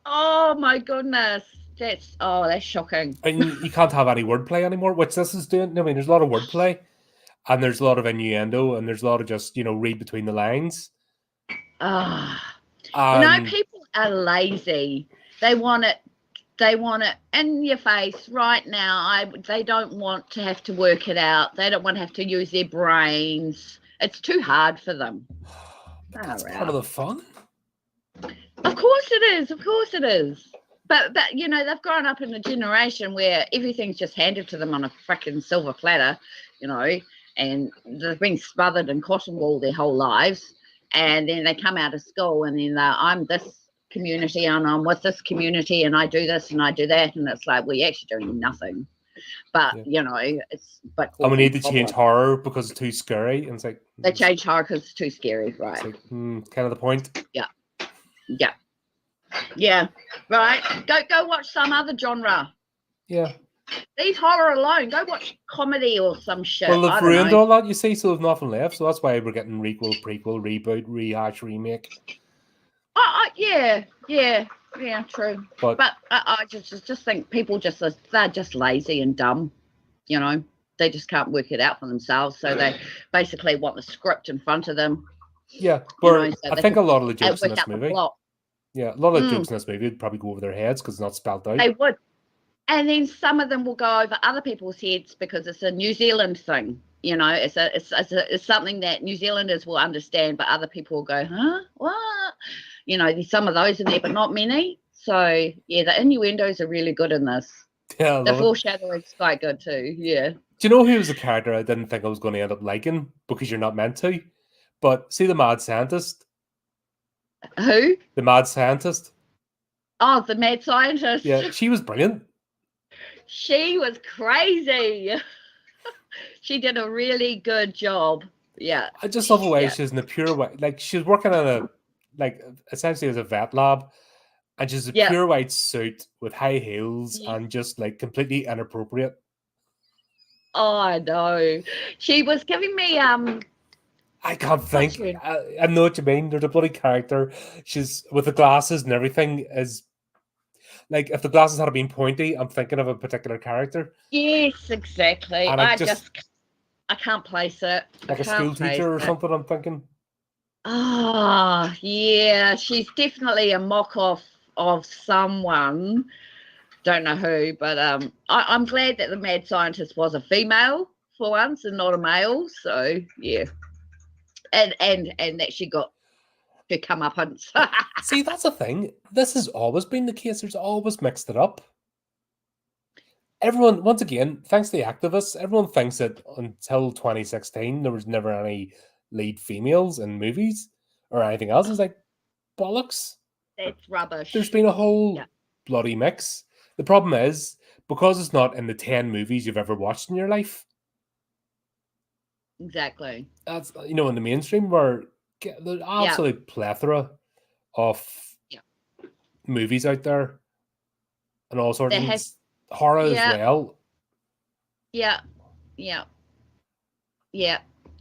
Oh my goodness, that's shocking. And you can't have any wordplay anymore, which this is doing. I mean, there's a lot of wordplay, and there's a lot of innuendo, and there's a lot of just read between the lines. People are lazy. They want it in your face right now. They don't want to have to work it out. They don't want to have to use their brains. It's too hard for them. That's part of the fun. Of course it is. But they've grown up in a generation where everything's just handed to them on a freaking silver platter, and they've been smothered in cotton wool their whole lives. And then they come out of school, and then I'm this community, and I'm with this community, and I do this and I do that, and it's like, well, you're actually doing nothing. But it's and we need to change horror because it's too scary, and it's like they change horror because it's too scary, right? It's like, kind of the point. Yeah, right. Go watch some other genre. Yeah. Leave horror alone. Go watch comedy or some shit. Well, they've ruined all that, you see, so they've nothing left. So that's why we're getting requel, prequel, reboot, rehash, remake. Yeah, true. But I just think people they're just lazy and dumb. They just can't work it out for themselves. So they basically want the script in front of them. Yeah, but I think a lot of the jokes in this movie. Yeah, a lot of the jokes in this movie would probably go over their heads because it's not spelled out. They would. And then some of them will go over other people's heads because it's a New Zealand thing. It's something that New Zealanders will understand, but other people will go, huh? What? there's some of those in there, but not many. So yeah, the innuendos are really good in this. Yeah, I The love it. foreshadowing's quite good too. Yeah. Do you know who was a character I didn't think I was going to end up liking because you're not meant to? But see the mad scientist? Who? The mad scientist? Oh, the mad scientist. Yeah, she was brilliant. She was crazy. She did a really good job. Yeah. I just love the way she's in a pure white, like she's working in a, like essentially as a vet lab, and she's a pure white suit with high heels and just like completely inappropriate. Oh, I know. She was giving me I can't think. I know what you mean. There's a bloody character. She's with the glasses and everything is like if the glasses had been pointy, I'm thinking of a particular character. Yes, exactly. And I can't place it. Like a school teacher or something, I'm thinking. Oh, yeah. She's definitely a mock-off of someone. Don't know who, but I'm glad that the mad scientist was a female for once and not a male. So, yeah. And that she got to come up and... See, that's the thing. This has always been the case. There's always mixed it up. Everyone, once again, thanks to the activists, everyone thinks that until 2016, there was never any lead females in movies or anything else. It's like, bollocks. That's rubbish. There's been a whole bloody mix. The problem is, because it's not in the 10 movies you've ever watched in your life. Exactly. That's, in the mainstream, where there's absolute plethora of movies out there and all sorts of things. Horror as well. Yeah,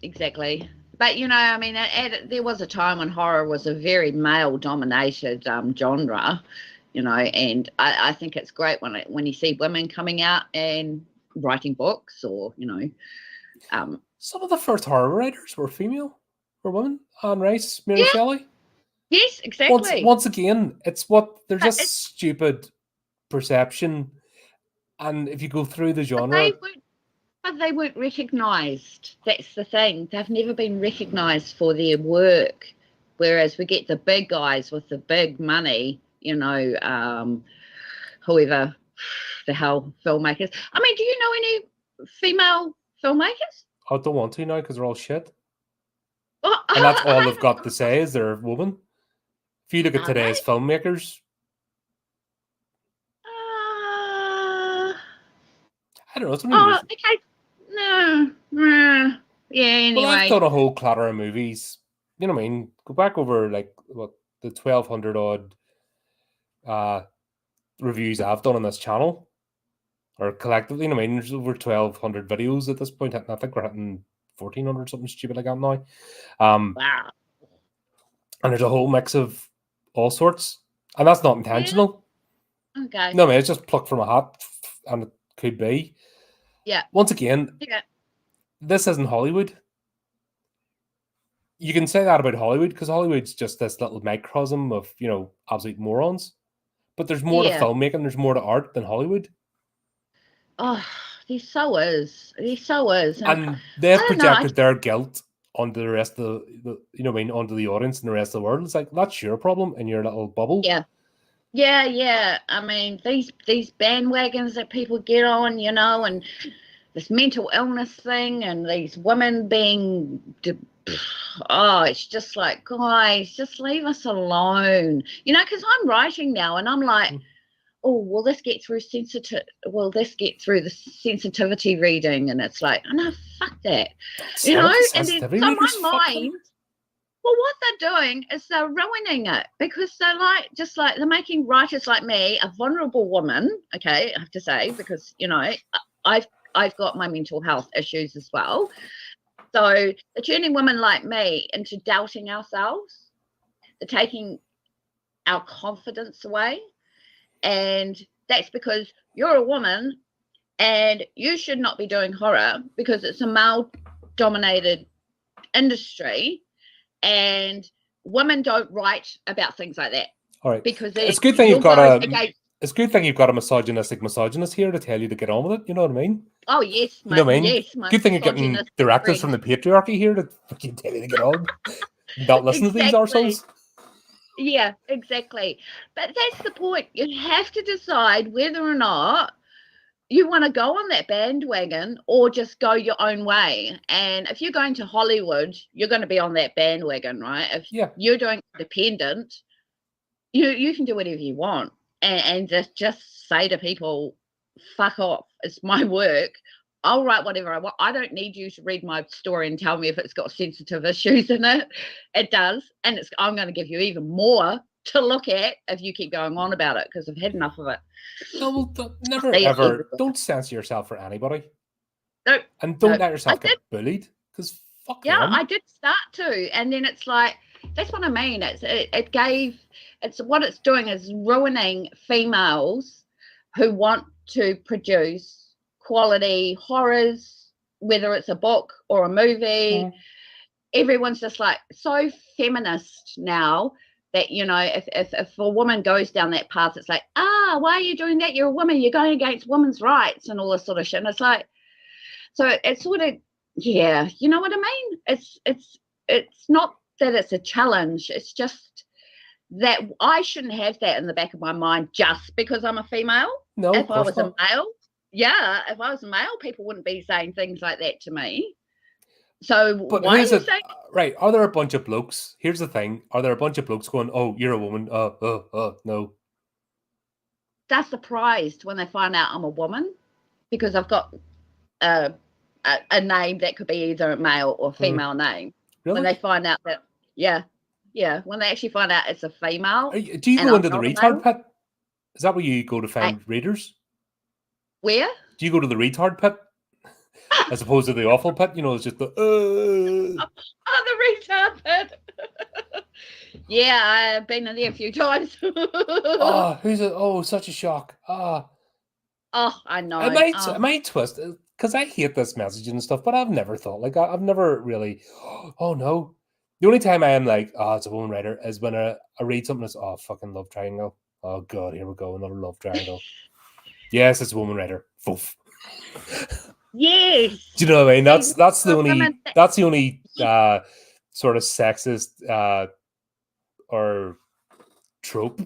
exactly. But there was a time when horror was a very male-dominated genre, and I think it's great when you see women coming out and writing books, or some of the first horror writers were female, were women. Anne Rice, Mary Shelley. Yes, exactly. Once again, it's there's just stupid perception. And if you go through the genre... But they weren't recognised. That's the thing. They've never been recognised for their work. Whereas we get the big guys with the big money, whoever the hell filmmakers. I mean, do you know any female filmmakers? I don't want to now because they're all shit. And that's all they've got to say is they're a woman. If you look at today's filmmakers... I don't know. Okay. No. Yeah, anyway. Well, I've done a whole clatter of movies. You know what I mean? Go back over, the 1,200 odd reviews I've done on this channel. Or collectively, there's over 1,200 videos at this point. I think we're hitting 1,400, something stupid like that now. Wow. And there's a whole mix of all sorts. And that's not intentional. Yeah. Okay. No, it's just plucked from a hat. And it could be. Yeah. Once again, this isn't Hollywood. You can say that about Hollywood because Hollywood's just this little microcosm of, absolute morons. But there's more to filmmaking, there's more to art than Hollywood. Oh, there so is. And they've projected their guilt onto the rest of onto the audience and the rest of the world. It's like, that's your problem in your little bubble. Yeah. Yeah. I mean, these bandwagons that people get on, and this mental illness thing, and these women being, it's just like, guys, just leave us alone. Because I'm writing now, and I'm like, will this get through the sensitivity reading? And it's like, oh no, fuck that, And then so my mind. Well, what they're doing is they're ruining it because they're they're making writers like me a vulnerable woman. Okay, I have to say, because I've got my mental health issues as well. So they're turning women like me into doubting ourselves. They're taking our confidence away, and that's because you're a woman and you should not be doing horror because it's a male-dominated industry. And women don't write about things like that. All right. Because it's a good thing you've got a misogynist here to tell you to get on with it. You know what I mean? Oh yes, you know what I mean? Yes, good thing you're getting directors from the patriarchy here to fucking tell you to get on. Don't listen to these arseholes. Yeah, exactly. But that's the point. You have to decide whether or not you want to go on that bandwagon or just go your own way. And if you're going to Hollywood, you're going to be on that bandwagon, right? If Yeah. you're doing independent, you can do whatever you want and just say to people, fuck off. It's my work. I'll write whatever I want. I don't need you to read my story and tell me if it's got sensitive issues in it. It does. And I'm going to give you even more to look at if you keep going on about it because I've had enough of it. No, well, never ever. Don't censor yourself for anybody. No, and don't let yourself get bullied because fuck yeah, them. I did start to. And then it's like, that's what I mean. It's what it's doing is ruining females who want to produce quality horrors, whether it's a book or a movie. Everyone's just like so feminist now that, if a woman goes down that path, it's like, why are you doing that? You're a woman, you're going against women's rights and all this sort of shit. And it's like, so it's sort of, yeah, you know what I mean? It's not that it's a challenge. It's just that I shouldn't have that in the back of my mind just because I'm a female. No, if I was a male, if I was a male, people wouldn't be saying things like that to me. So but why are you saying? Right, are there a bunch of blokes? Here's the thing: are there a bunch of blokes going, "Oh, you're a woman"? No. They're surprised when they find out I'm a woman because I've got a name that could be either a male or female name. Really? When they find out that, when they actually find out it's a female. Do you go into the retard pit? Is that where you go to find readers? Where? Do you go to the retard pit? As opposed to the awful pit, it's just the the retard pit. Yeah, I've been in there a few times. Such a shock. Oh, I know. It might twist because I hate this messaging and stuff, but I've never thought I've never really. Oh no, the only time I am like, it's a woman writer is when I read something that's fucking love triangle. Oh god, here we go, another love triangle. Yes, it's a woman writer. Foof. Yes. Do you know what I mean? That's the only sort of sexist or trope,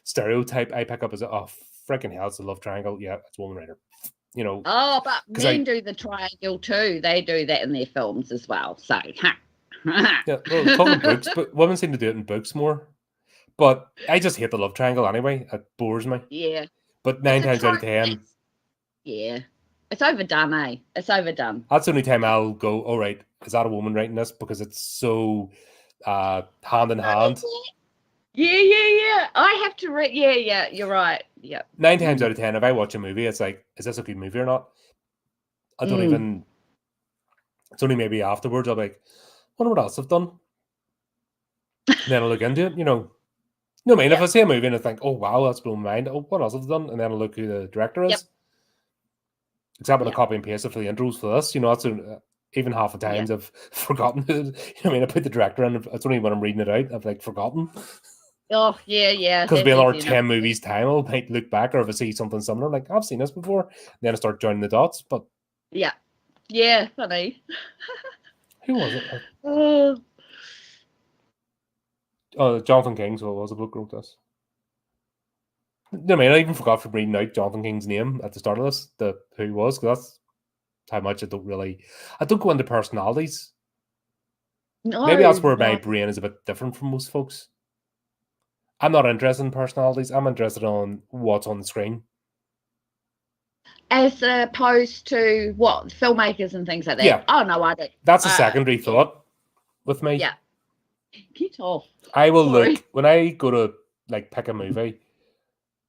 stereotype I pick up as freaking hell, it's a love triangle. Yeah, it's a woman writer. But men do the triangle too. They do that in their films as well. So talking books, but women seem to do it in books more. But I just hate the love triangle anyway. It bores me. Yeah. But 9 times out of 10. Yeah. It's overdone, eh? It's overdone. That's the only time I'll go, all right, is that a woman writing this? Because it's so hand in hand. Yeah. I have to read. Yeah, you're right. Yeah. 9 times out of 10, if I watch a movie, it's like, is this a good movie or not? I don't even, it's only maybe afterwards I'll be like, wonder what else I've done. And then I'll look into it, No, I mean, if I see a movie and I think, oh, wow, that's blown my mind. Oh, what else have I done? And then I'll look who the director is. Except when I copy and paste it for the intros for this, that's even half the times I've forgotten. I put the director in. It's only when I'm reading it out, I've forgotten. Oh, yeah. Because it'll be another 10 movies time, I'll look back, or if I see something similar, I'm like, I've seen this before. And then I start joining the dots. But yeah, funny. Who was it? Jonathan King, so it was a book wrote this. I even forgot from reading out Jonathan King's name at the start of this, who he was, because that's how much I don't go into personalities. No, maybe that's where my brain is a bit different from most folks. I'm not interested in personalities. I'm interested in what's on the screen. As opposed to what? Filmmakers and things like that? Yeah. Oh, no, I don't. That's a secondary thought with me. Yeah. Get off. I will look, when I go to pick a movie.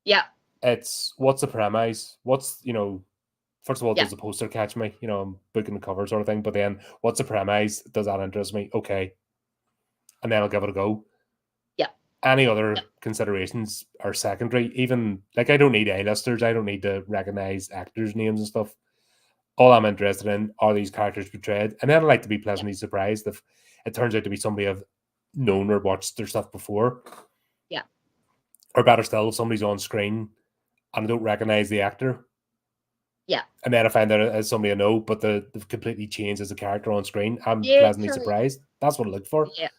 Yeah. It's what's the premise? What's, first of all, does the poster catch me? I'm booking the cover sort of thing. But then what's the premise? Does that interest me? Okay. And then I'll give it a go. Yeah. Any other considerations are secondary. Even, I don't need A-listers. I don't need to recognize actors' names and stuff. All I'm interested in are these characters portrayed. And then I like to be pleasantly surprised if it turns out to be somebody I've known or watched their stuff before. Yeah. Or better still, if somebody's on screen and I don't recognize the actor. Yeah. And then I find out as somebody I know, but they've completely changed as a character on screen. I'm pleasantly surprised. That's what I look for. Yeah.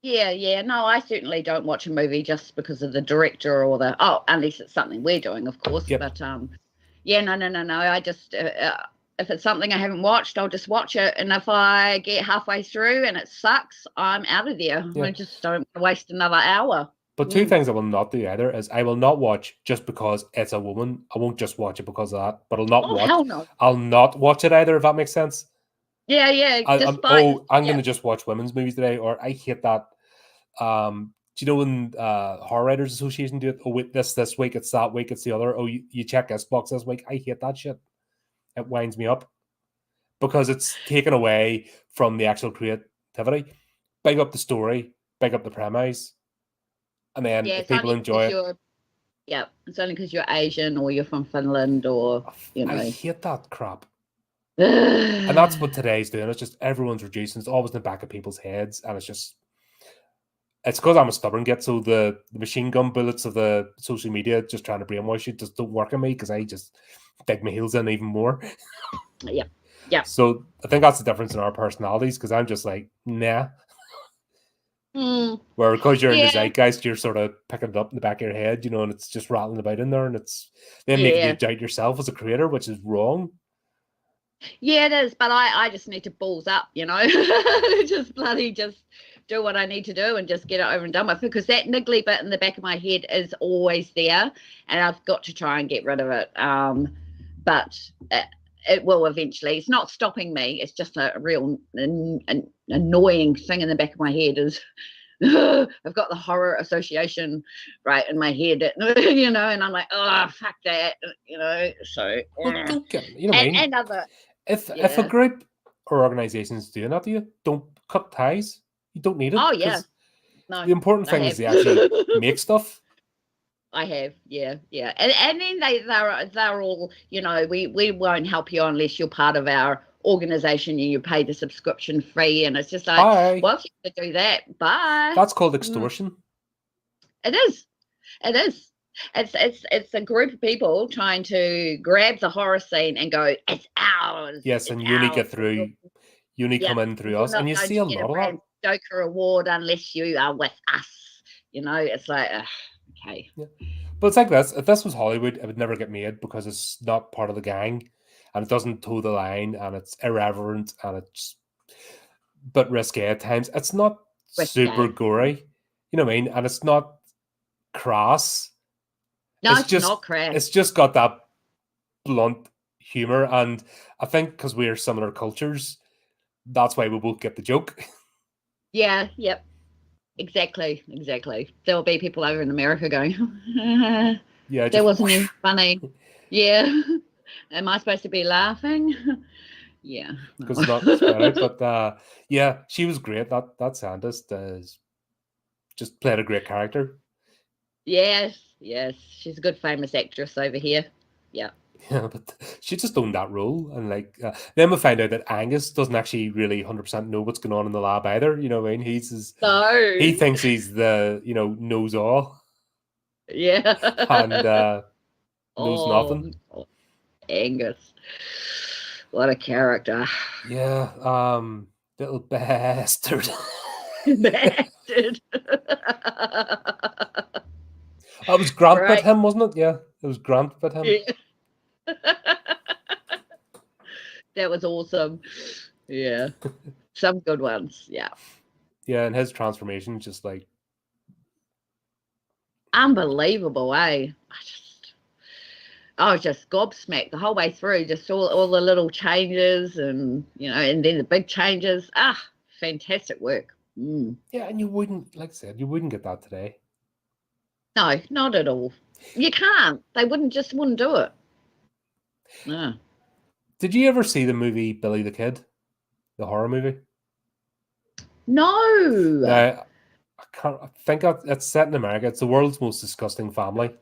Yeah. No, I certainly don't watch a movie just because of the director or unless it's something we're doing, of course. Yep. But yeah, no. I just if it's something I haven't watched, I'll just watch it. And if I get halfway through and it sucks, I'm out of there. Yeah. I just don't want to waste another hour. But two things I will not do either is I will not watch just because it's a woman. I won't just watch it because of that. But Hell no. I'll not watch it either, if that makes sense. Yeah. I'm going to just watch women's movies today, or I hate that. Do you know when Horror Writers Association do it? Oh, wait, this week it's that week, it's the other. Oh, you check Xbox this week. I hate that shit. It winds me up because it's taken away from the actual creativity. Big up the story, big up the premise, and then if people enjoy it. Yeah, it's only because you're Asian or you're from Finland or, I hate that crap. And that's what today's doing. It's just everyone's reducing. It's always in the back of people's heads. And it's because I'm a stubborn git. So the machine gun bullets of the social media just trying to brainwash you just don't work on me because I just dig my heels in even more. Yeah. So I think that's the difference in our personalities because I'm just like, nah. Where because you're in the zeitgeist, you're sort of picking it up in the back of your head, and it's just rattling about in there, and it's then making you doubt yourself as a creator, which is wrong. Yeah, it is, but I just need to balls up, just do what I need to do and just get it over and done with, because that niggly bit in the back of my head is always there, and I've got to try and get rid of it. But it will eventually. It's not stopping me. It's just a real annoying thing in the back of my head is I've got the horror association right in my head, and I'm like, oh, fuck that, so. Well, don't get, and other. If a group or organization is doing that to you, don't cut ties. You don't need it. Oh, yeah. No, the important thing is they actually make stuff. I have, yeah. And then they're all, we won't help you unless you're part of our organization and you pay the subscription fee, and it's just like, bye. Well, if you could do that, bye. That's called extortion. It is. It's a group of people trying to grab the horror scene and go, it's ours. Yes, and you only get through. You only come in through us, and you see a lot of that. Stoker award unless you are with us. It's like, okay. Yeah. But it's like this. If this was Hollywood, it would never get made because it's not part of the gang, and it doesn't toe the line, and it's irreverent, and it's but risque at times. It's not super gory, you know what I mean, and it's not crass. No, it's just not crass. It's just got that blunt humor, and I think because we're similar cultures, that's why we both get the joke. Yeah. Yep. Exactly. There will be people over in America going, yeah, that wasn't even funny. Yeah. Am I supposed to be laughing? Yeah. Because it's not spread out. But yeah, she was great. That scientist just played a great character. Yes. She's a good famous actress over here. Yeah. Yeah, but she just owned that role, and then we find out that Angus doesn't actually really 100% know what's going on in the lab either. You know what I mean? He thinks he's the knows all. Yeah, and knows nothing. Angus, what a character! Yeah, little bastard. Bastard. That was Grant bit him, wasn't it? Yeah, it was Grant bit him. Yeah. That was awesome. Yeah, some good ones. Yeah, and his transformation just like unbelievable. I was just gobsmacked the whole way through. Just all the little changes, and and then the big changes. Fantastic work. Yeah, and you wouldn't, like I said, you wouldn't get that today. No, not at all. You can't. They wouldn't do it. No. Did you ever see the movie Billy the Kid, the horror movie? No. I think it's set in America. It's the world's most disgusting family.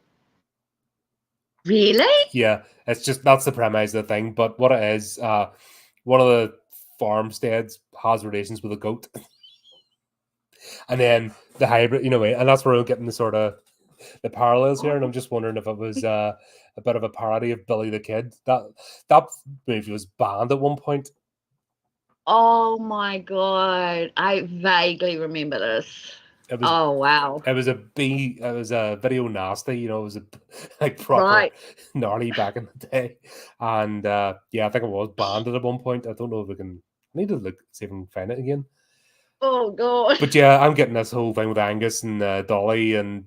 Really? Yeah, it's just that's the premise of the thing. But what it is, one of the farmsteads has relations with a goat, and then the hybrid, and that's where we're getting the sort of the parallels here. And I'm just wondering if it was a bit of a parody of Billy the Kid. That movie was banned at one point. Oh my God. I vaguely remember this. It was Oh, wow. it was a video nasty, it was a like proper Right. gnarly back in the day. And yeah, I think it was banned at one point. I don't know if we can I need to look see if we can find it again. Oh, God. But yeah, I'm getting this whole thing with Angus and Dolly, and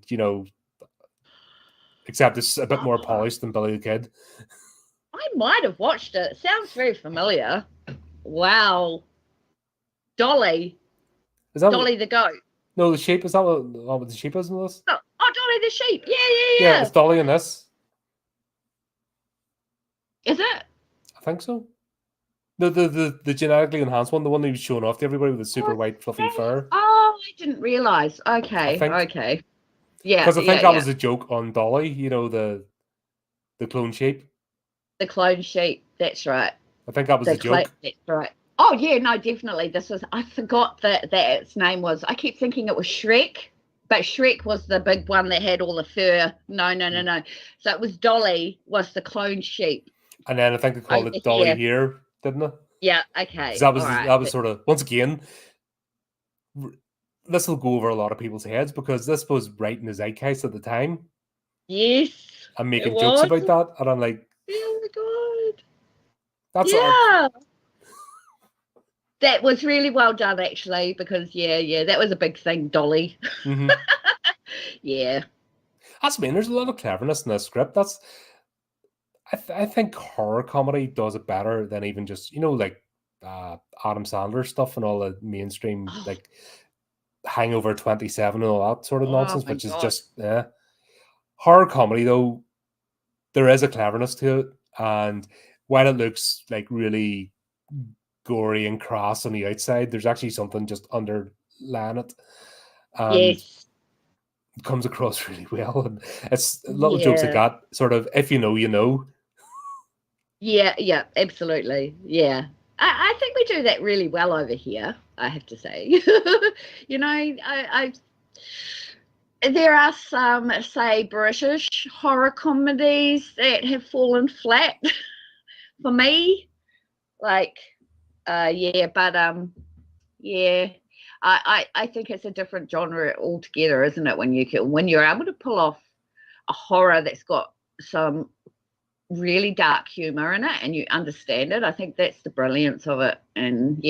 except it's a bit more Oh, polished than Billy the Kid. I might have watched it. It sounds very familiar. Wow. Dolly. Is that Dolly the goat. no the sheep? Is that what the sheep is in this? Oh, Dolly the sheep. Yeah, Yeah, yeah, it's Dolly in this. yeah. Is it? I think so. The genetically enhanced one, the one that was showing off to everybody with the super Oh, white fluffy fur. oh, I didn't realize. I Okay, think okay. Yeah, because I think yeah, that yeah. was a joke on Dolly, the clone sheep. The clone sheep. That's right. I think that was a joke. That's right. Oh yeah, no, definitely. This was. I forgot that its name was. I keep thinking it was Shrek, but Shrek was the big one that had all the fur. No, no, no, no. So it was Dolly was the clone sheep. And then I think they called it Dolly here, didn't they? Yeah. Okay. Because that was sort of once again. This will go over a lot of people's heads because this was right in the zeitgeist at the time. Yes. I'm making jokes about that, and I'm like, oh my God. That's yeah. That was really well done, actually, because that was a big thing, Dolly. Mm-hmm. Yeah. That's mean. There's a lot of cleverness in this script. I think horror comedy does it better than even just like Adam Sandler stuff and all the mainstream like Hangover 27 and all that sort of nonsense, which is just horror comedy though. There is a cleverness to it, and while it looks like really gory and crass on the outside, there's actually something just underlying it. And it comes across really well. And it's little jokes like that, sort of, if you know, you know. Yeah, absolutely. Yeah. I think we do that really well over here, I have to say. There are some, say, British horror comedies that have fallen flat for me. Like, I think it's a different genre altogether, isn't it? When you're able to pull off a horror that's got some really dark humor in it and you understand it, I think that's the brilliance of it. And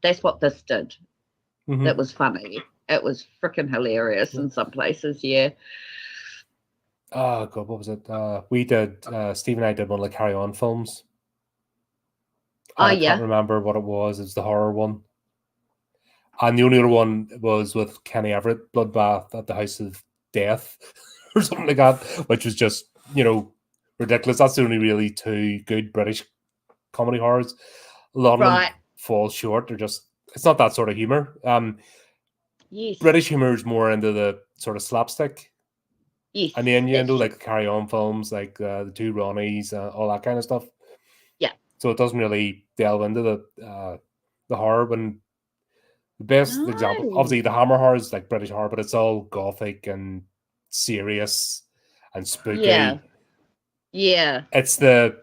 that's what this did. Mm-hmm. That was funny. It was freaking hilarious in some places. Oh God, what was it? We did Steve and I did one of the Carry On films. I can't remember what it was. It was the horror one. And the only other one was with Kenny Everett, Bloodbath at the House of Death or something like that, which was just, ridiculous. That's the only really two good British comedy horrors. A lot of them fall short. It's not that sort of humor. British humor is more into the sort of slapstick. Yes. And the innuendo, like the Carry On films, like the Two Ronnies, all that kind of stuff. Yeah. So it doesn't really delve into the horror. When the best example, obviously, the Hammer horror is like British horror, but it's all gothic and serious and spooky. Yeah. It's the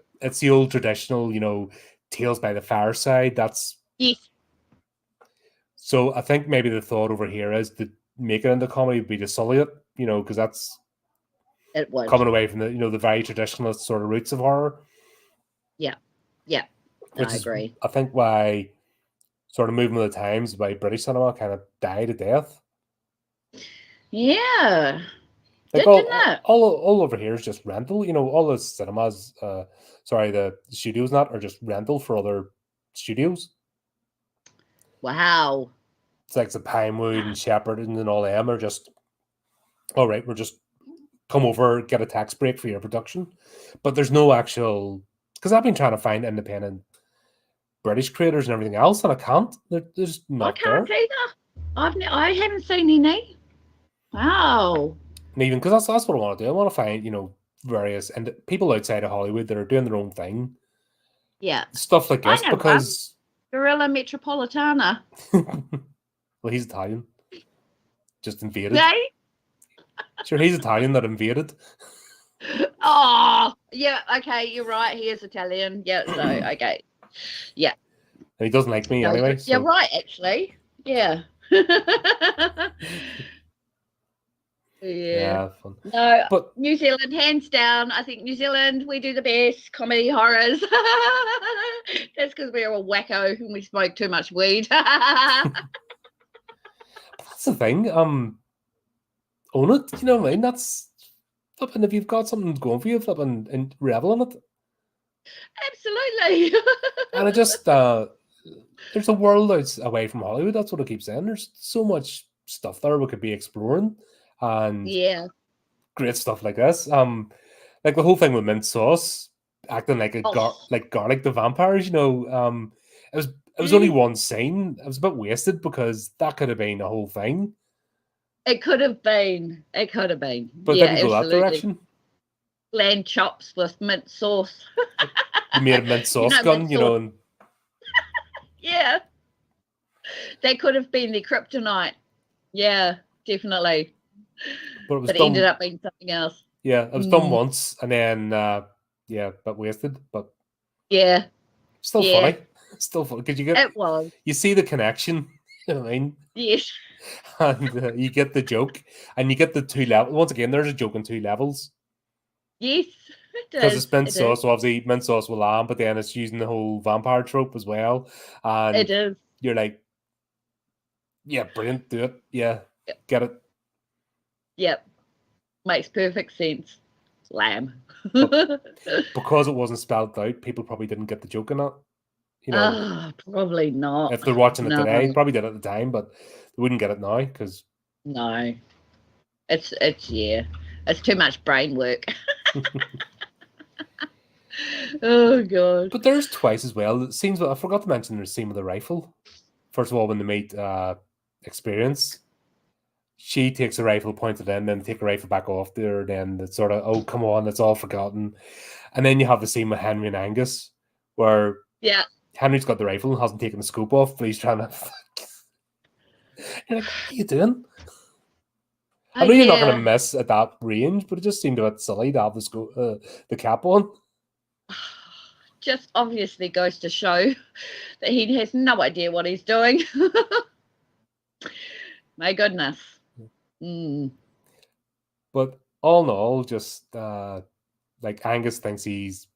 old traditional, Tales by the Fireside. That's So I think maybe the thought over here is to make it into comedy would be to sully it, because that's coming away from the very traditionalist sort of roots of horror. Yeah. Which I agree. I think why sort of movement of the times, why British cinema kind of died a death. Yeah. Like all over here is just rental. All the cinemas, the studios not are just rental for other studios. Wow. It's like the Pinewood and Shepherd and all them are just, all right, we're just come over, get a tax break for your production. But there's no actual, because I've been trying to find independent British creators and everything else, and I can't. There's not there. I can't either. I haven't seen any. Wow. And even because that's what I want to do. I want to find, various and people outside of Hollywood that are doing their own thing. Yeah. Stuff like this because Gorilla Metropolitana. Well, he's Italian. Just invaded. Sure, he's Italian that invaded. Oh, yeah. Okay, you're right. He is Italian. Yeah. So okay. Yeah. And he doesn't like me No, anyway. you're So right, actually. Yeah. Yeah. yeah, fun. No, But New Zealand, hands down. I think New Zealand, we do the best comedy horrors. That's because we're all wacko and we smoke too much weed. that's the thing. Own it. You know what I mean? That's flipping. If you've got something going for you, flipping and revel in it. Absolutely. And it just there's a world out away from Hollywood. That's what I keep saying. There's so much stuff there we could be exploring, and Yeah. great stuff like this. Like the whole thing with mint sauce acting like Oh, like garlic the vampires. You know, it was only one scene. It was a bit wasted because that could have been a whole thing. it could have been. It could have been. But it Yeah, didn't go that absolutely. direction. Lamb chops with mint sauce. They made a mint sauce know, gun, mint you know, sauce. and Yeah. That could have been the kryptonite. Yeah, definitely. but it was But it done. ended up being something else. Yeah, it was done once, and then yeah, but wasted. But Yeah. still Yeah. funny. Still funny because It was. you see the connection. You know what I mean? Yes. And you get the joke, and you get the two levels. Once again, there's a joke on two levels Yes. because it's mint sauce. So obviously, mint sauce with lamb, but then it's using the whole vampire trope as well. And It is. you're like, yeah, brilliant, do it, yeah, get it. Yep. Makes perfect sense. Lamb. Because it wasn't spelled out, people probably didn't get the joke in that. You know, probably not. if they're watching it No. today, probably did at the time, but they wouldn't get it now because No. It's yeah. It's too much brain work. Oh god. But there's twice as well. It seems I forgot to mention the scene with the rifle. First of all, when they meet Experience, she takes a rifle, points it in, then take a rifle back off there. Then it's sort of, oh come on, it's all forgotten. And then you have the scene with Henry and Angus, where Yeah. Henry's got the rifle and hasn't taken the scope off, but he's trying to. You're like, what are you doing? I know you're not going to miss at that range, but it just seemed a bit silly to have the cap on. Just obviously goes to show that he has no idea what he's doing. My goodness. But all in all, just like Angus thinks he's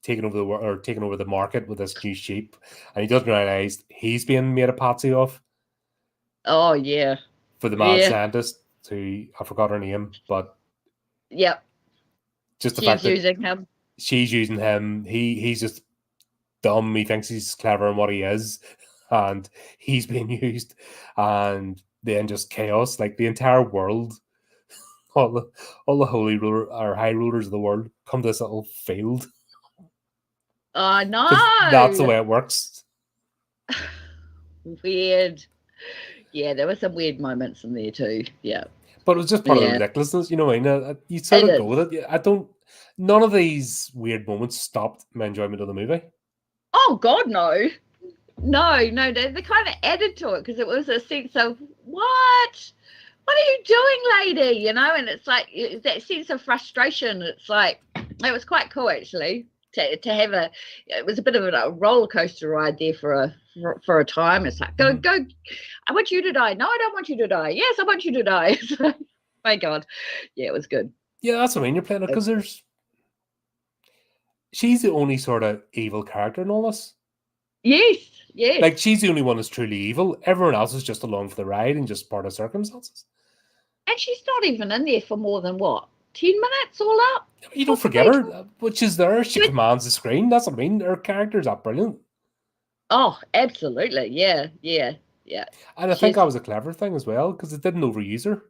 taking over the market with this new sheep, and he doesn't realize he's being made a patsy of. Oh yeah. For the mad scientist, who I forgot her name, but yep. Just the fact that using him. She's using him. He's just dumb. He thinks he's clever in what he is, and he's being used. And then just chaos, like the entire world, all the holy ruler or high rulers of the world come to this little field. Oh no! That's the way it works. Weird. Yeah, there were some weird moments in there too. Yeah. But it was just part of the ridiculousn's, you know. You sort of go with it. None of these weird moments stopped my enjoyment of the movie. Oh God, no. No, they kind of added to it because it was a sense of what are you doing, lady? You know, and it's like that sense of frustration. It's like it was quite cool actually to have it was a bit of a roller coaster ride there for a time. It's like go, I want you to die. No, I don't want you to die. Yes, I want you to die. My God, yeah, it was good. Yeah, that's what I mean. You're playing it because she's the only sort of evil character in all this. Yes. Like she's the only one that's truly evil. Everyone else is just along for the ride and just part of circumstances. And she's not even in there for more than 10 minutes all up. You don't forget her, but she's there. She commands the screen. That's what I mean. Her character's that brilliant. Oh, absolutely. Yeah. And I think that was a clever thing as well because it didn't overuse her.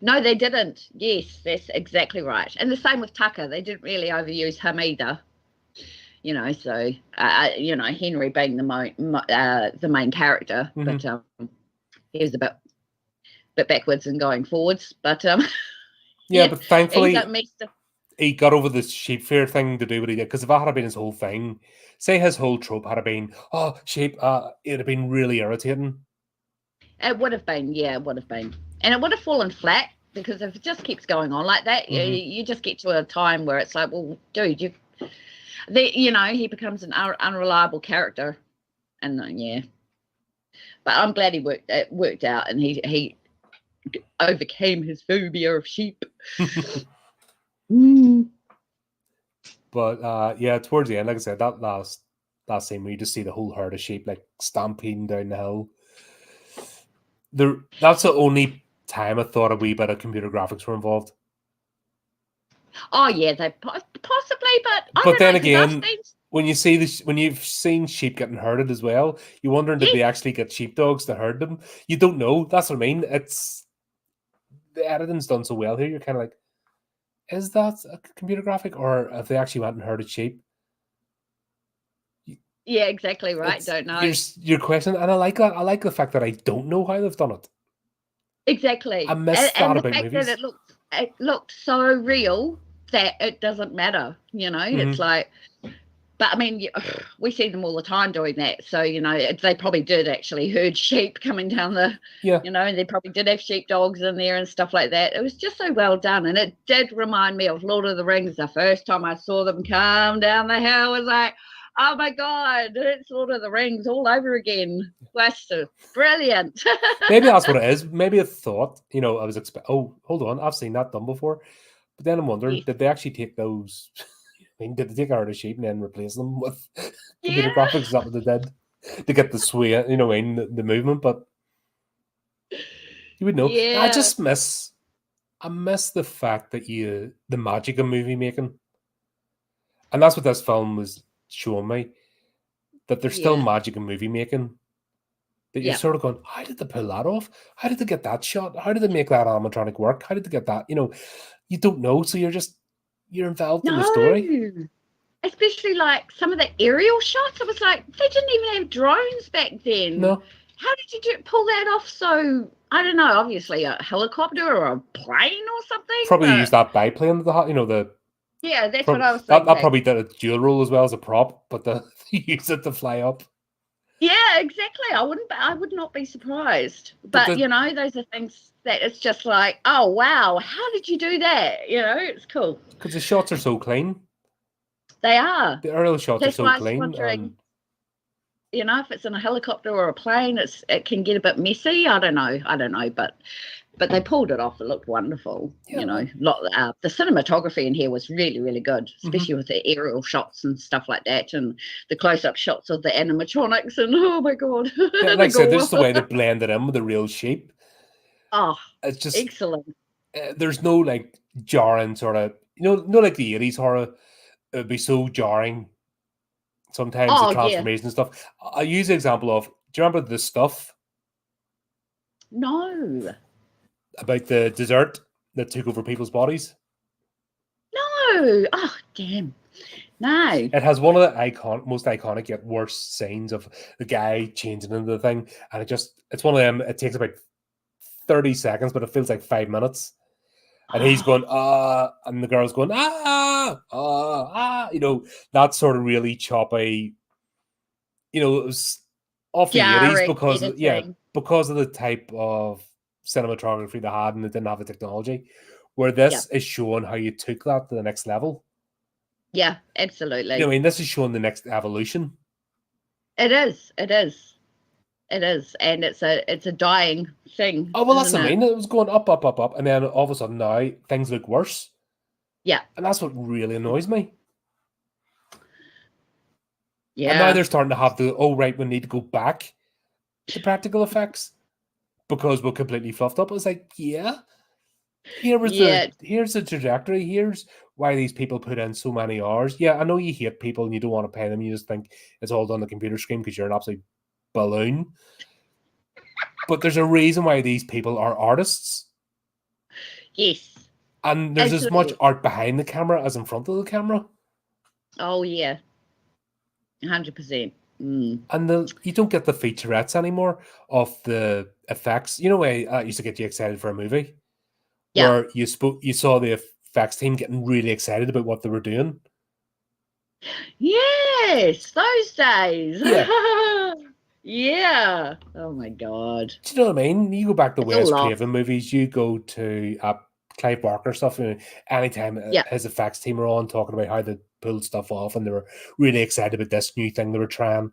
No, they didn't. Yes, that's exactly right. And the same with Tucker. They didn't really overuse him either. You know, so Henry being the main character, but he was a bit backwards and going forwards. But but thankfully he got over the sheep fear thing to do what he did. Because if that had been his whole thing, say his whole trope had been, sheep, it'd have been really irritating. It would have been, it would have been. And it would have fallen flat because if it just keeps going on like that, you just get to a time where it's like, well, dude, he becomes an unreliable character, and yeah. But I'm glad it worked out, and he overcame his phobia of sheep. But yeah, towards the end, like I said, that last scene where you just see the whole herd of sheep like stampeding down the hill. That's the only time I thought a wee bit of computer graphics were involved. Oh yeah, they possibly, but then again, when you've seen sheep getting herded as well, you wonder, did they actually get sheepdogs to herd them? You don't know. That's what I mean. It's the editing's done so well here. You're kind of like, is that a computer graphic, or have they actually went and herded sheep? Yeah, exactly right. Don't know. Your question, and I like that. I like the fact that I don't know how they've done it. Exactly. I miss that about fact movies. That it looked so real that it doesn't matter. It's like, but I mean, we see them all the time doing that. So they probably did actually herd sheep coming down the, and they probably did have sheepdogs in there and stuff like that. It was just so well done, and it did remind me of Lord of the Rings. The first time I saw them come down the hill, I was like, oh my God, it's Lord of the Rings all over again. That's brilliant. Maybe that's what it is. Maybe I thought, I was expecting, oh, hold on, I've seen that done before. But then I'm wondering, did they actually take those, did they take out a sheep and then replace them with computer graphics? Is that what they did? To get the sway, the movement, but you would know. Yeah. I miss the fact that the magic of movie making. And that's what this film was showing me, that there's still magic in movie making. That you're sort of going, how did they pull that off? How did they get that shot? How did they make that animatronic work? How did they get that? You don't know, so you're involved in the story. Especially like some of the aerial shots. It was like, they didn't even have drones back then. No. How did you pull that off? So I don't know, obviously a helicopter or a plane or something. Probably use that biplane, yeah, that's what I was thinking. That probably did a dual role as well as a prop, but they use it to fly up. Yeah, exactly. I would not be surprised. But those are things that it's just like, oh wow, how did you do that? It's cool. Because the shots are so clean. They are. The aerial shots are so clean. If it's in a helicopter or a plane, it can get a bit messy. I don't know, but they pulled it off. It looked wonderful. Yeah. The cinematography in here was really, really good, especially with the aerial shots and stuff like that, and the close-up shots of the animatronics. And oh my God, yeah, like I said, this is the way they blend it in with the real sheep. Oh, it's just excellent. There's no like jarring sort of, like the 80s horror. It would be so jarring. Sometimes the transformation and stuff. I use the example of, do you remember The Stuff? No. About the dessert that took over people's bodies? No. Oh, damn. No. It has one of the most iconic yet worst scenes of the guy changing into the thing. And it's one of them, it takes about 30 seconds, but it feels like 5 minutes. And he's going, and the girl's going, that sort of really choppy, it was off the 80s because of the type of cinematography they had, and they didn't have the technology, where this is showing how you took that to the next level. Yeah, absolutely. This is showing the next evolution. It is. And it's a dying thing. Oh, well, that's what I mean. It was going up, and then all of a sudden now things look worse. Yeah. And that's what really annoys me. Yeah. And now they're starting to have we need to go back to practical effects because we're completely fluffed up. It's like, here's the trajectory. Here's why these people put in so many hours. Yeah, I know you hate people and you don't want to pay them. You just think it's all done on the computer screen because you're an absolute balloon. But there's a reason why these people are artists. Yes. And there's as much art behind the camera as in front of the camera. Oh, yeah. 100%. And you don't get the featurettes anymore of the effects. I used to get you excited for a movie. Yeah. Where you saw the effects team getting really excited about what they were doing. Yes, those days. Yeah. Yeah. Oh my God. Do you know what I mean? You go back to Wes Craven movies. You go to Clive Barker stuff. Anytime Yeah. his effects team were on talking about how they pulled stuff off and they were really excited about this new thing they were trying.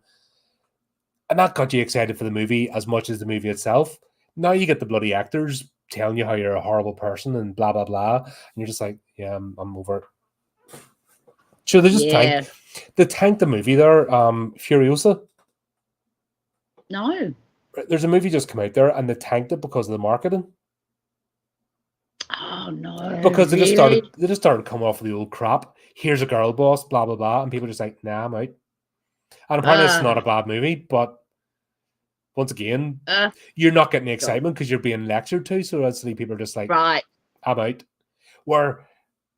And that got you excited for the movie as much as the movie itself. Now you get the bloody actors telling you how you're a horrible person and blah, blah, blah. And you're just like, yeah, I'm over it. Sure, they just tanked the movie there, Furiosa. No. There's a movie just come out there and they tanked it because of the marketing. Oh no. Because they really? just started coming off of the old crap. Here's a girl boss, blah, blah, blah. And people are just like, nah, I'm out. And apparently it's not a bad movie, but once again, you're not getting the excitement because you're being lectured to. So actually people are just like, right, I'm out. Where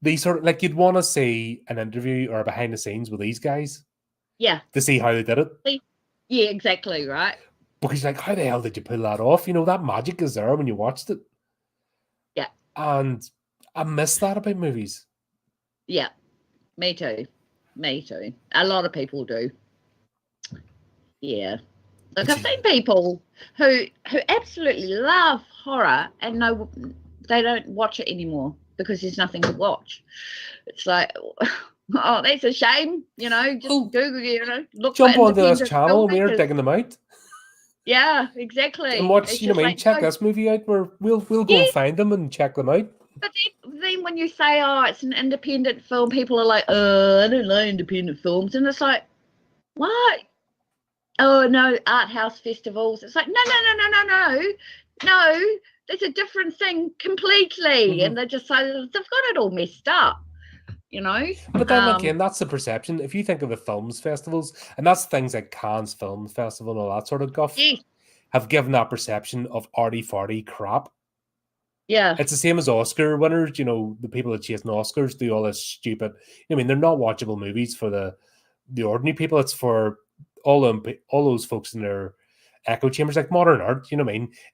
these sort of, like, you'd want to see an interview or behind the scenes with these guys. Yeah. To see how they did it. Yeah, exactly, right. Because like, how the hell did you pull that off? That magic is there when you watched it. Yeah. And I miss that about movies. Yeah, me too. Me too. A lot of people do. Yeah. Like I've seen people who absolutely love horror and no, they don't watch it anymore because there's nothing to watch. It's like, oh, that's a shame. Just Google, look. Jump onto this channel and we're digging them out. Yeah, exactly. And watch, check this movie out. We'll go and find them and check them out. But then when you say, oh, it's an independent film, people are like, I don't like independent films. And it's like, what? Oh, no, art house festivals. It's like, no. It's a different thing completely. Mm-hmm. And they've got it all messed up, But then again, that's the perception. If you think of the films festivals, and that's things like Cannes Film Festival and all that sort of guff, have given that perception of arty-farty crap. Yeah. It's the same as Oscar winners. The people that chasing Oscars do all this stupid. They're not watchable movies for the ordinary people. It's for all those folks in their echo chambers, like modern art.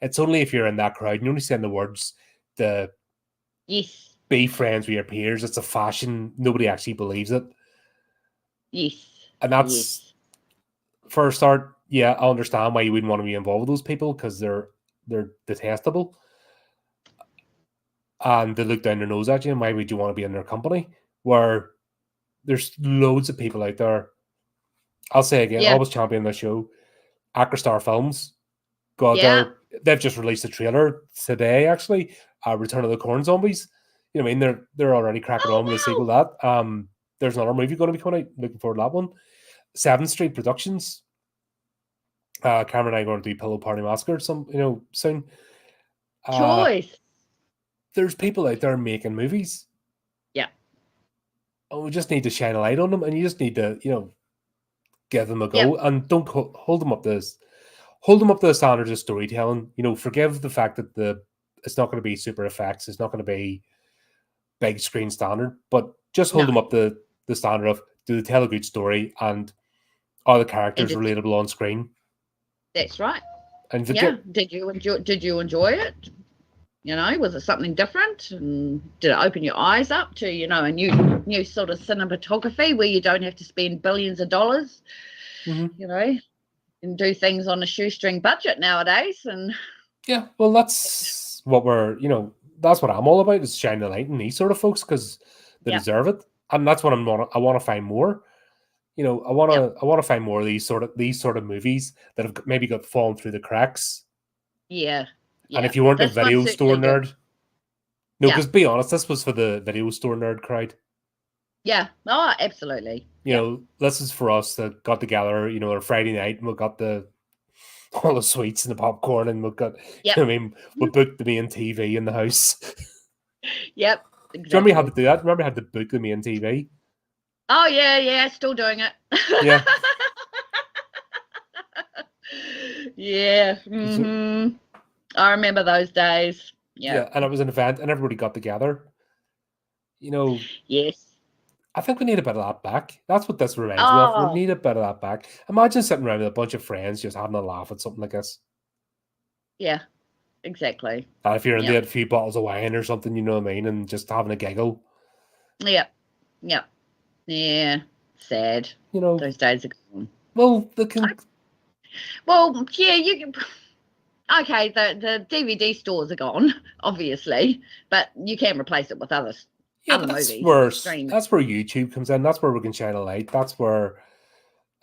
It's only if you're in that crowd, you only send the words, be friends with your peers. It's a fashion. Nobody actually believes it. Yes. And that's for a start. Yeah, I understand why you wouldn't want to be involved with those people because they're detestable. And they look down their nose at you, and why would you want to be in their company? Where there's loads of people out there. I'll say again, always champion the show. Acrostar Films. God, they've just released a trailer today, actually. Return of the Corn Zombies. They're already cracking on with the sequel to that. There's another movie going to be coming out. Looking forward to that one. 7th Street Productions. Cameron and I are going to do Pillow Party Massacre soon. Choice. There's people out there making movies. Yeah. And we just need to shine a light on them, and you just need to, give them a go, and don't hold them up to the standards of storytelling. Forgive the fact that it's not going to be super effects, it's not going to be big screen standard, but just hold them up to the standard of, do they tell a good story, and are the characters relatable on screen? That's right. And did you enjoy it? Was it something different? And did it open your eyes up to, a new sort of cinematography where you don't have to spend billions of dollars, and do things on a shoestring budget nowadays? And yeah, well, that's what that's what I'm all about, is shining a light on these sort of folks because they deserve it, and that's what I want to find more. I want to find more of these sort of movies that have maybe got fallen through the cracks. Yeah. And if you weren't a video store nerd, because be honest, this was for the video store nerd crowd. Yeah. Oh, absolutely. This is for us that got together, on Friday night, and we got all the sweets and the popcorn, and we got, we booked the main TV in the house. Yep. Exactly. Do you remember you had to do that? Remember you had to book the main TV? Oh yeah, still doing it. Yeah. Yeah. Mm-hmm. I remember those days. Yeah, and it was an event, and everybody got together. Yes. I think we need a bit of that back. That's what this reminds me of. We need a bit of that back. Imagine sitting around with a bunch of friends just having a laugh at something like this. Yeah, exactly. And if you're in there, a few bottles of wine or something, you know what I mean, and just having a giggle. Yeah. Sad. Those days are gone. Well, they can. Well, yeah, you can. okay, the DVD stores are gone, obviously, but you can replace it with other but movies. That's where YouTube comes in. That's where we can shine a light. That's where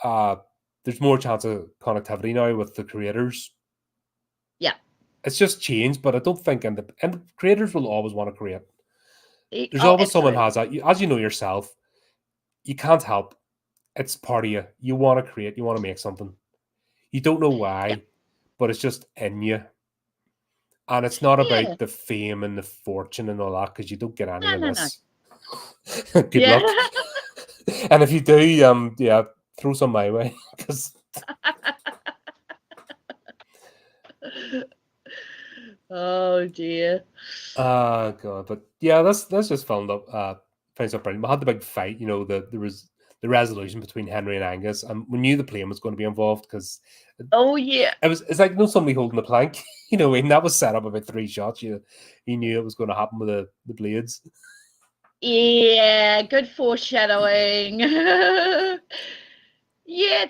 there's more chance of connectivity now with the creators. Yeah. It's just changed, but I don't think and creators will always want to create. There's always absolutely. someone has that. As you know yourself, you can't help. It's part of you. You want to create. You want to make something. You don't know why, but it's just in you. And it's not about the fame and the fortune and all that, because you don't get any of this. No. Good luck. And if you do, throw some my way. Because oh dear. Oh god, but yeah, that's just found up finds up brilliant. We had the big fight, there was the resolution between Henry and Angus, and we knew the plane was going to be involved because it's like somebody holding the plank, and that was set up about 3 shots. You knew it was going to happen with the blades. Yeah, good foreshadowing. Yeah,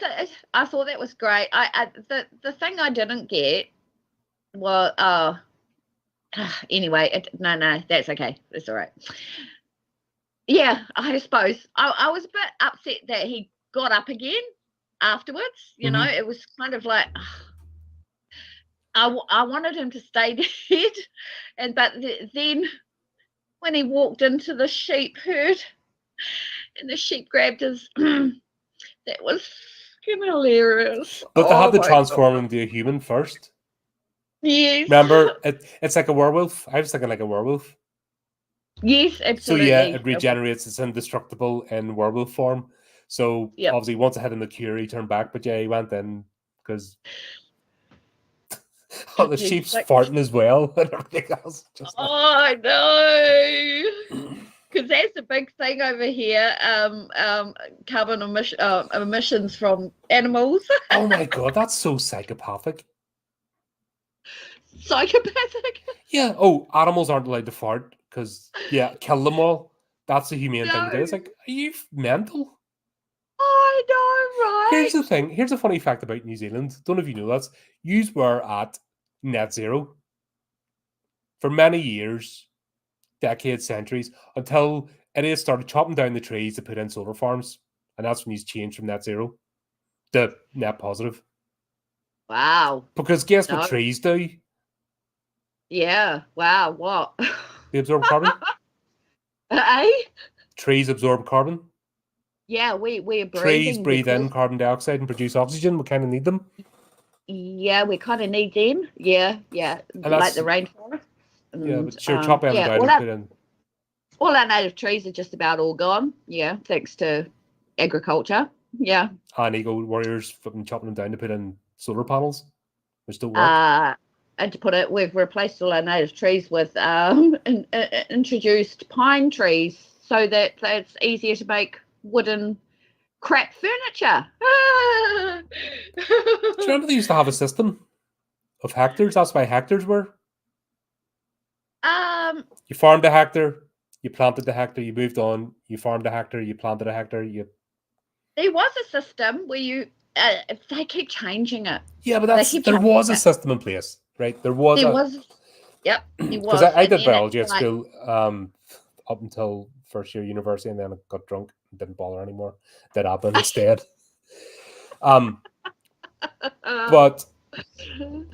I thought that was great. The thing I didn't get, well, anyway, no, that's okay. That's all right. Yeah, I suppose I was a bit upset that he got up again afterwards. It was kind of like I wanted him to stay dead, but then when he walked into the sheep herd and the sheep grabbed his, that was hilarious. But they had to transform him into a human first. Yes. Remember, it's like a werewolf. I was thinking like a werewolf. Yes, absolutely. So yeah, it regenerates. It's indestructible in werewolf form. So obviously, once it had in the cure, he turned back. But yeah, he went in because the sheep's farting as well and everything else. I know. Because that's the big thing over here. Carbon emissions from animals. Oh my god, that's so psychopathic. Psychopathic? Yeah. Oh, animals aren't allowed to fart because kill them all. That's the humane thing to do. It's like, are you mental? I know, right? Here's the thing. Here's a funny fact about New Zealand. Don't know if you know that. Yous were at net zero for many years, decades, centuries, until it started chopping down the trees to put in solar farms. And that's when you changed from net zero to net positive. Wow. Because guess what trees do? Yeah. Wow. What? They absorb carbon. Trees absorb carbon. Yeah, we're breathing. Trees breathe in carbon dioxide and produce oxygen. We kind of need them. Yeah, we kind of need them. Yeah. Like the rainforest. Yeah, but sure, chop them down and put in. All our native trees are just about all gone. Yeah, thanks to agriculture. Yeah. And eco warriors fucking chopping them down to put in solar panels, which don't work. And to put it, we've replaced all our native trees with introduced pine trees so that it's easier to make wooden crap furniture. Do you remember they used to have a system of hectares? That's why hectares were. You farmed a hectare, you planted the hectare, you moved on. You farmed a hectare, you planted a hectare. There was a system where you. They keep changing it. Yeah, but there was a system in place, right? There was. Yep, it was. Because I did biology at school up until first year university, and then I got drunk and didn't bother anymore. Did admin instead. But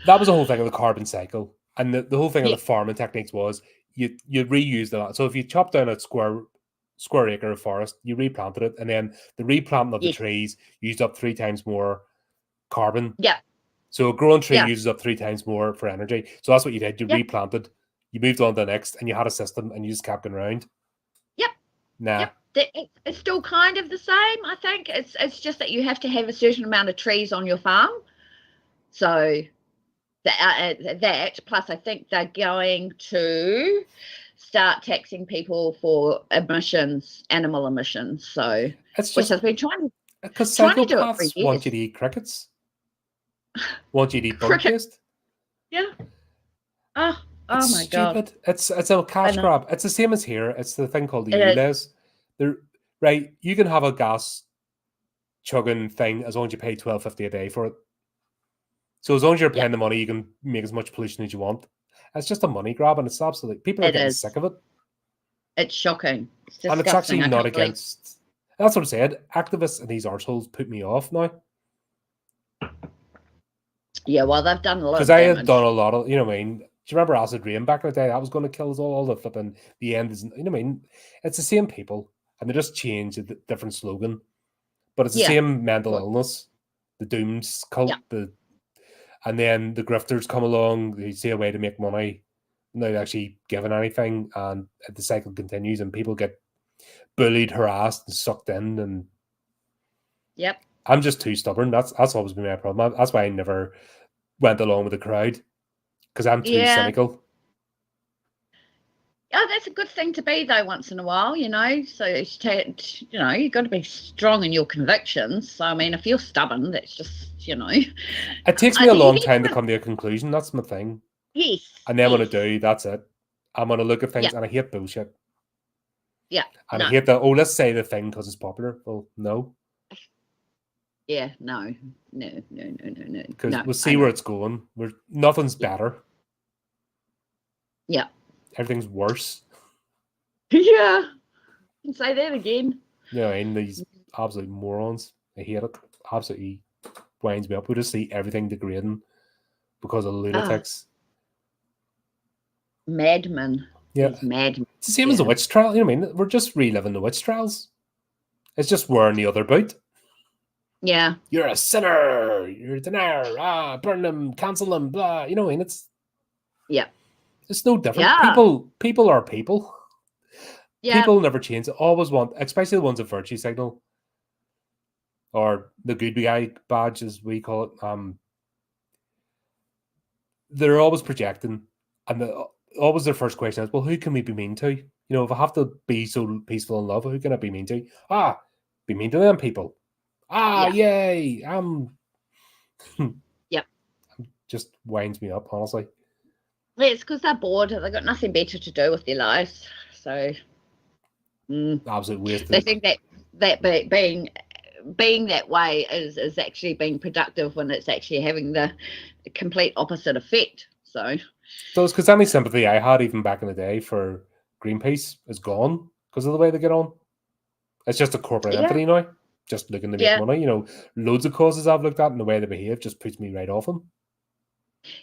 that was the whole thing of the carbon cycle, and the whole thing of the farming techniques was you reuse that. So if you chop down a square acre of forest, you replanted it, and then the replanting of the trees used up 3 times more carbon. Yeah. So a growing tree uses up 3 times more for energy. So that's what you did. You replanted, you moved on to the next, and you had a system, and you just kept going around. Yep. Nah. Yep. It's still kind of the same, I think. It's just that you have to have a certain amount of trees on your farm. So that plus I think they're going to start taxing people for emissions, animal emissions. So which I've been trying to do it for years. Want you to eat crickets. Want you to eat bird paste. Yeah. Oh my god. It's a cash grab. It's the same as here. It's the thing called the ULEZ. Right, you can have a gas chugging thing as long as you pay $12.50 a day for it. So as long as you're Yeah. paying the money, you can make as much pollution as you want. It's just a money grab, and it's absolutely people are It getting is. sick of it. It's shocking. It's And it's disgusting. actually I not can't believe. against. That's what I said. Activists and these arseholes put me off now Yeah, well, they've done a lot because of I had done damage. a lot of. You know what I mean? Do you remember acid rain back in the day? That was going to kill us all. The flipping the end is. You know what I mean? It's the same people, and they just change a different slogan, but it's the Yeah. same mental Well, illness. The dooms cult. yeah. And then the grifters come along. They see a way to make money without actually giving anything, and the cycle continues, and people get bullied, harassed, and sucked in. And Yep. I'm just too stubborn. That's always been my problem. That's why I never went along with the crowd, because I'm too Yeah. cynical. Oh, that's a good thing to be though once in a while, you know. So you've got to be strong in your convictions. So I mean, if you're stubborn, that's just, It takes me a long time to come to a conclusion. That's my thing. Yes. And then when I yes. do, that's it. I'm gonna look at things, Yeah. and I hate bullshit. Yeah. And No. I hate that. Oh, let's say the thing because it's popular. Well, no, Yeah. No. because No. we'll see where it's going. Nothing's better. Yeah. Everything's worse. Yeah. Say that again. You know, and these absolute morons. I hate it. Absolutely winds me up. We just see everything degrading because of lunatics. Madmen. Yeah. These madmen. It's the same as the witch trial. You know what I mean? We're just reliving the witch trials. It's just wearing the other boot. Yeah. You're a sinner. You're a denier. Burn them, cancel them, blah. You know what I mean? It's no different. Yeah. People are people. Yeah. People never change. They always want, especially the ones of virtue signal or the good guy badge, as we call it. They're always projecting, and always their first question is, "Well, who can we be mean to? You know, if I have to be so peaceful and love, who can I be mean to? Be mean to them people. Yay! Yep. Just winds me up, honestly. Yeah, it's because they're bored. They've got nothing better to do with their lives. So Absolute waste. They think that being that way is actually being productive when it's actually having the complete opposite effect. So it's because any sympathy I had even back in the day for Greenpeace is gone because of the way they get on. It's just a corporate entity now, just looking to make money. You know, loads of causes I've looked at and the way they behave just puts me right off them.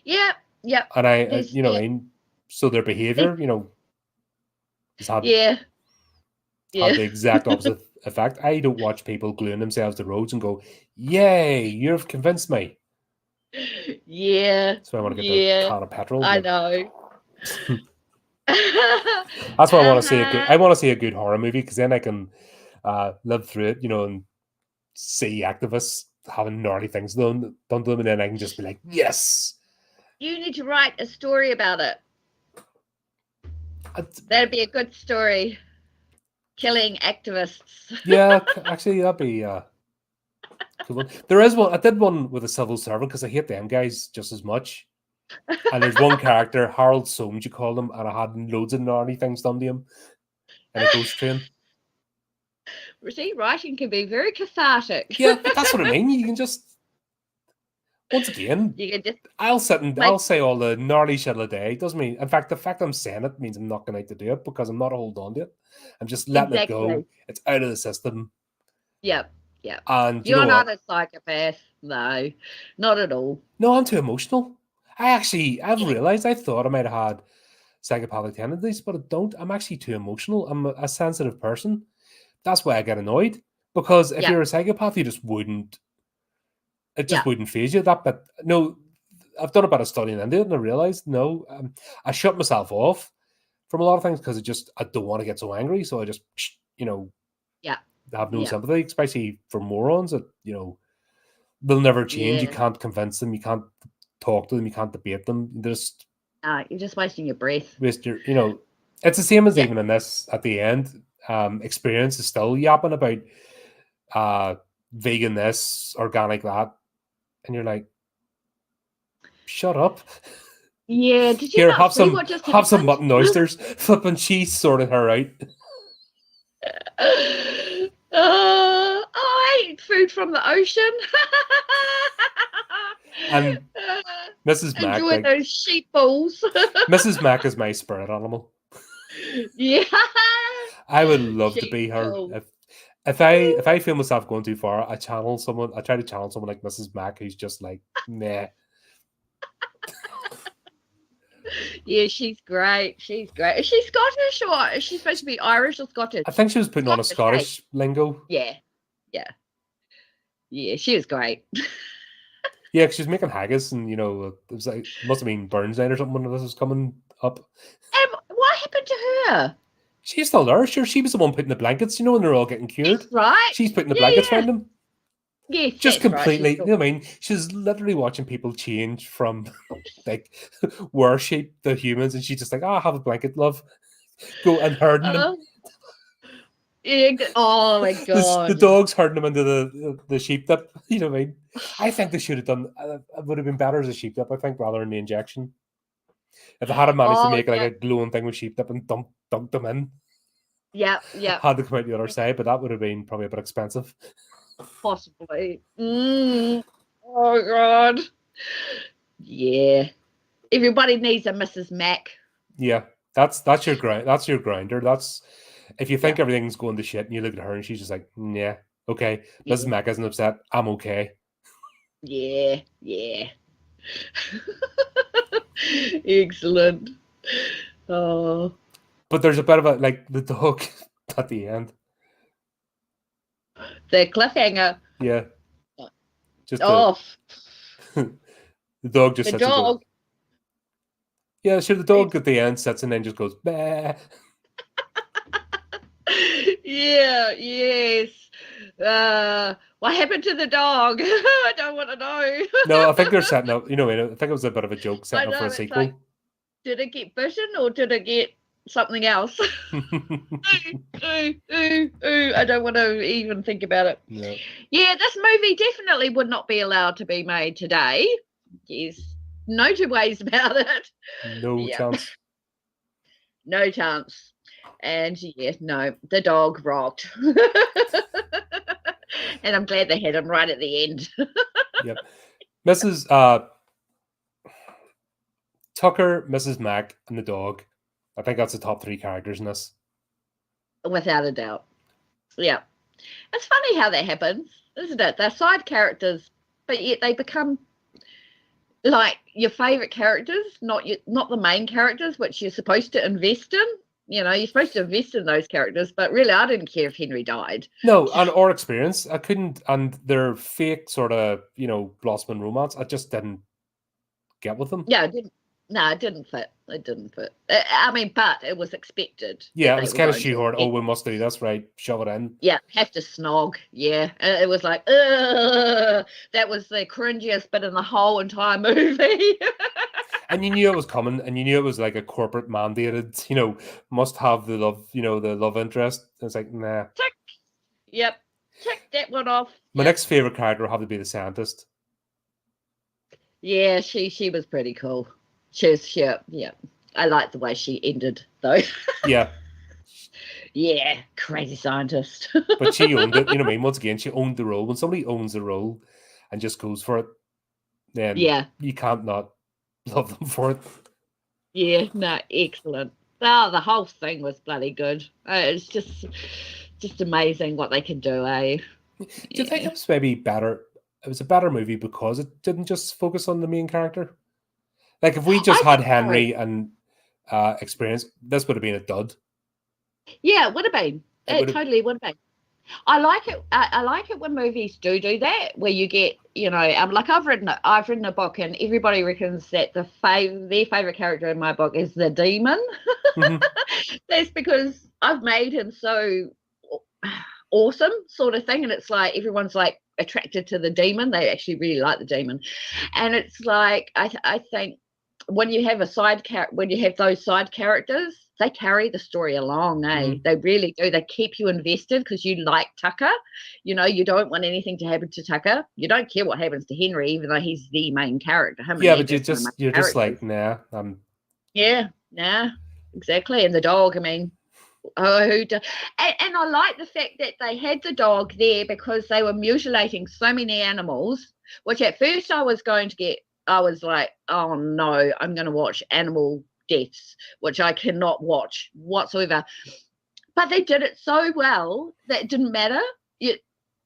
Yeah. And I you know what I mean? So their behavior, you know, has had the exact opposite effect. I don't watch people gluing themselves to roads and go, "Yay, you've convinced me." Yeah. So I want to get the can of petrol. I know. That's why I want to see a good. I want to see a good horror movie because then I can live through it, you know, and see activists having gnarly things done to them, and then I can just be like, yes. You need to write a story about it. That'd be a good story. Killing activists. Yeah, actually, that'd be cool one. There is one. I did one with a civil servant because I hate them guys just as much. And there's one character, Harold Soames, you call him, and I had loads of gnarly things done to him in a ghost train. See, writing can be very cathartic. Yeah, but that's what I mean. You can just, once again, I'll sit and I'll say all the gnarly shit of the day. It doesn't mean, in fact, the fact I'm saying it means I'm not going to do it because I'm not holding on to it. I'm just letting it go. It's out of the system. Yep. And you're not a psychopath. No, not at all. No, I'm too emotional. I've realized I thought I might have had psychopathic tendencies, but I don't. I'm actually too emotional. I'm a sensitive person. That's why I get annoyed. Because if you're a psychopath, you just wouldn't. It just wouldn't phase you. But no, I've done a bit of studying into it, and I realized I shut myself off from a lot of things because I don't want to get so angry. So I just have no sympathy, especially for morons that they'll never change. You can't convince them. You can't talk to them. You can't debate them. You're just wasting your breath. It's the same as even in this at the end. Experience is still yapping about vegan this, organic that, and you're like, shut up. Yeah, did you not see what just happened? Have some mutton oysters. Flipping cheese sorted her out. I ate food from the ocean. And Mrs. Mac, Enjoy like those sheep balls. Mrs. Mac is my spirit animal. Yeah. I would love to Sheep be her. balls. If I feel myself going too far, I channel someone. I try to channel someone like Mrs. Mac, who's just like, nah. Yeah, she's great. She's great. Is she Scottish or is she supposed to be Irish or Scottish? I think she was putting on a Scottish, Scottish lingo. Yeah. Yeah. Yeah, she was great. Yeah, 'cause she was making haggis, and it was like it must have been Burns Night or something when this was coming up. And what happened to her? She's still there. Sure, she was the one putting the blankets. When they're all getting cured. That's right. She's putting the Yeah, blankets yeah. around them. Yes, Just that's right. completely. She's You know what I mean? She's literally watching people change from like worship the humans, and she's just like, have a blanket, love. Go and herding them. Yeah. Oh my god. The dog's herding them into the sheep dip. You know what I mean? I think they should have done. It would have been better as a sheep dip, I think, rather than the injection. If they had managed to make like a glowing thing with sheep dip and dunk them in. Yeah. Had to come out the other side, but that would have been probably a bit expensive. Possibly. Oh god. Yeah. Everybody needs a Mrs. Mac. Yeah, that's your grind. That's your grinder. That's if you think everything's going to shit and you look at her and she's just like, yeah, okay. Mrs. Mac isn't upset. I'm okay. Yeah. Excellent. Oh. But there's a bit of like the dog at the end. The cliffhanger. Yeah. Just off. The dog just the sits and dog. goes, yeah, sure. The dog at the end sits and then just goes, bah. Yeah, yes. What happened to the dog? I don't want to know. No, I think they're setting up. I think it was a bit of a joke setting up for a sequel. Like, did it get bitten or did it get something else? I don't want to even think about it. No. Yeah, this movie definitely would not be allowed to be made today. There's no two ways about it. No chance. No chance. And no, the dog rocked. And I'm glad they had him right at the end. Yep. Mrs. Tucker, Mrs. Mac, and the dog. I think that's the top 3 characters in this. Without a doubt. Yeah. It's funny how that happens, isn't it? They're side characters, but yet they become like your favourite characters, not the main characters, which you're supposed to invest in. You're supposed to invest in those characters, but really I didn't care if Henry died. No, or experience. I couldn't, and their fake sort of, blossoming romance, I just didn't get with them. Yeah, it didn't fit. It didn't fit. I mean, but it was expected. Yeah, it was kind of shoehorned. Oh, we must do this, right? Shove it in. Yeah, have to snog. Yeah, it was like, that was the cringiest bit in the whole entire movie. And you knew it was coming, and you knew it was like a corporate mandated, must have the love, the love interest. It's like, nah. Tick. Yep. Tick that one off. My next favorite character will have to be the scientist. Yeah, she was pretty cool. Yeah. I like the way she ended, though. Yeah. Yeah, crazy scientist. But she owned it. You know what I mean? Once again, she owned the role. When somebody owns the role and just goes for it, then you can't not love them for it. Yeah, no, excellent. Oh, the whole thing was bloody good. It's just amazing what they can do, eh? Do you think it was maybe better? It was a better movie because it didn't just focus on the main character. Like if we just had Henry and experience, this would have been a dud. Yeah, it would have been. It totally would have been. I like it. I like it when movies do that, where you get, like I've written a book, and everybody reckons that their favorite character in my book is the demon. Mm-hmm. That's because I've made him so awesome, sort of thing, and it's like everyone's like attracted to the demon. They actually really like the demon, and it's like I think when you have those side characters, they carry the story along, eh? Mm. They really do. They keep you invested because you like Tucker. You don't want anything to happen to Tucker. You don't care what happens to Henry, even though he's the main character. But you're just like, nah. Yeah, nah, exactly. And the dog, I mean, Oh, and I like the fact that they had the dog there because they were mutilating so many animals, which at first I was like, oh no, I'm going to watch animal deaths, which I cannot watch whatsoever. But they did it so well that it didn't matter. You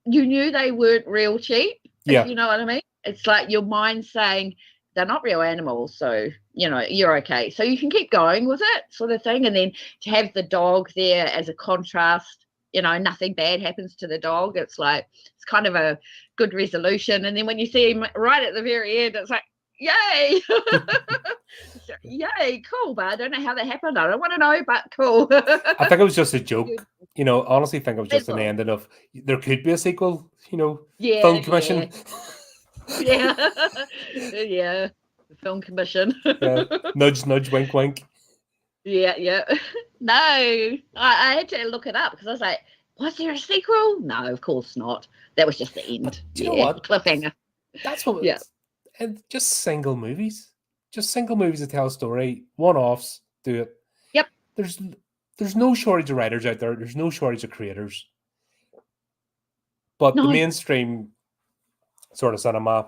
knew they weren't real sheep, if you know what I mean. It's like your mind saying, they're not real animals, so you're okay, so you can keep going with it, sort of thing. And then to have the dog there as a contrast, nothing bad happens to the dog. It's like it's kind of a good resolution. And then when you see him right at the very end, it's like, yay. Yay, cool. But I don't know how that happened. I don't want to know, but cool. I think it was just a joke. Honestly think it was just an ending of there could be a sequel, film commission. Yeah. Yeah. The film commission. Yeah. Nudge, nudge, wink, wink. Yeah. No, I had to look it up because I was like, was there a sequel? No, of course not. That was just the end. Do you know what? Cliffhanger. That's what it is. And just single movies. Just single movies that tell a story. One-offs, do it. Yep. There's no shortage of writers out there. There's no shortage of creators. But the mainstream sort of cinema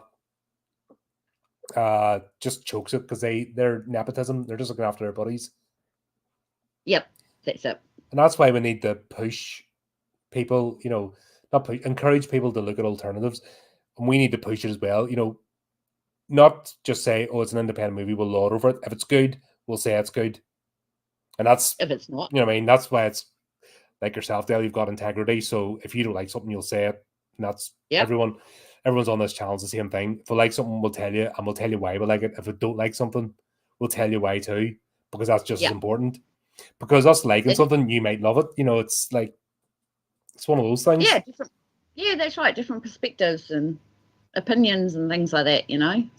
just chokes it because they're nepotism. They're just looking after their buddies. Yep, that's it. And that's why we need to push people, encourage people to look at alternatives. And we need to push it as well. Not just say, oh, it's an independent movie, we'll laud over it. If it's good, we'll say it's good. And that's if it's not. That's why it's like yourself, Dale, you've got integrity. So if you don't like something, you'll say it. And that's everyone's on this channel, the same thing. If we like something, we'll tell you, and we'll tell you why we like it. If we don't like something, we'll tell you why too, because that's just as important. Because us liking something, you might love it. It's like it's one of those things. Yeah, that's right. Different perspectives and opinions and things like that.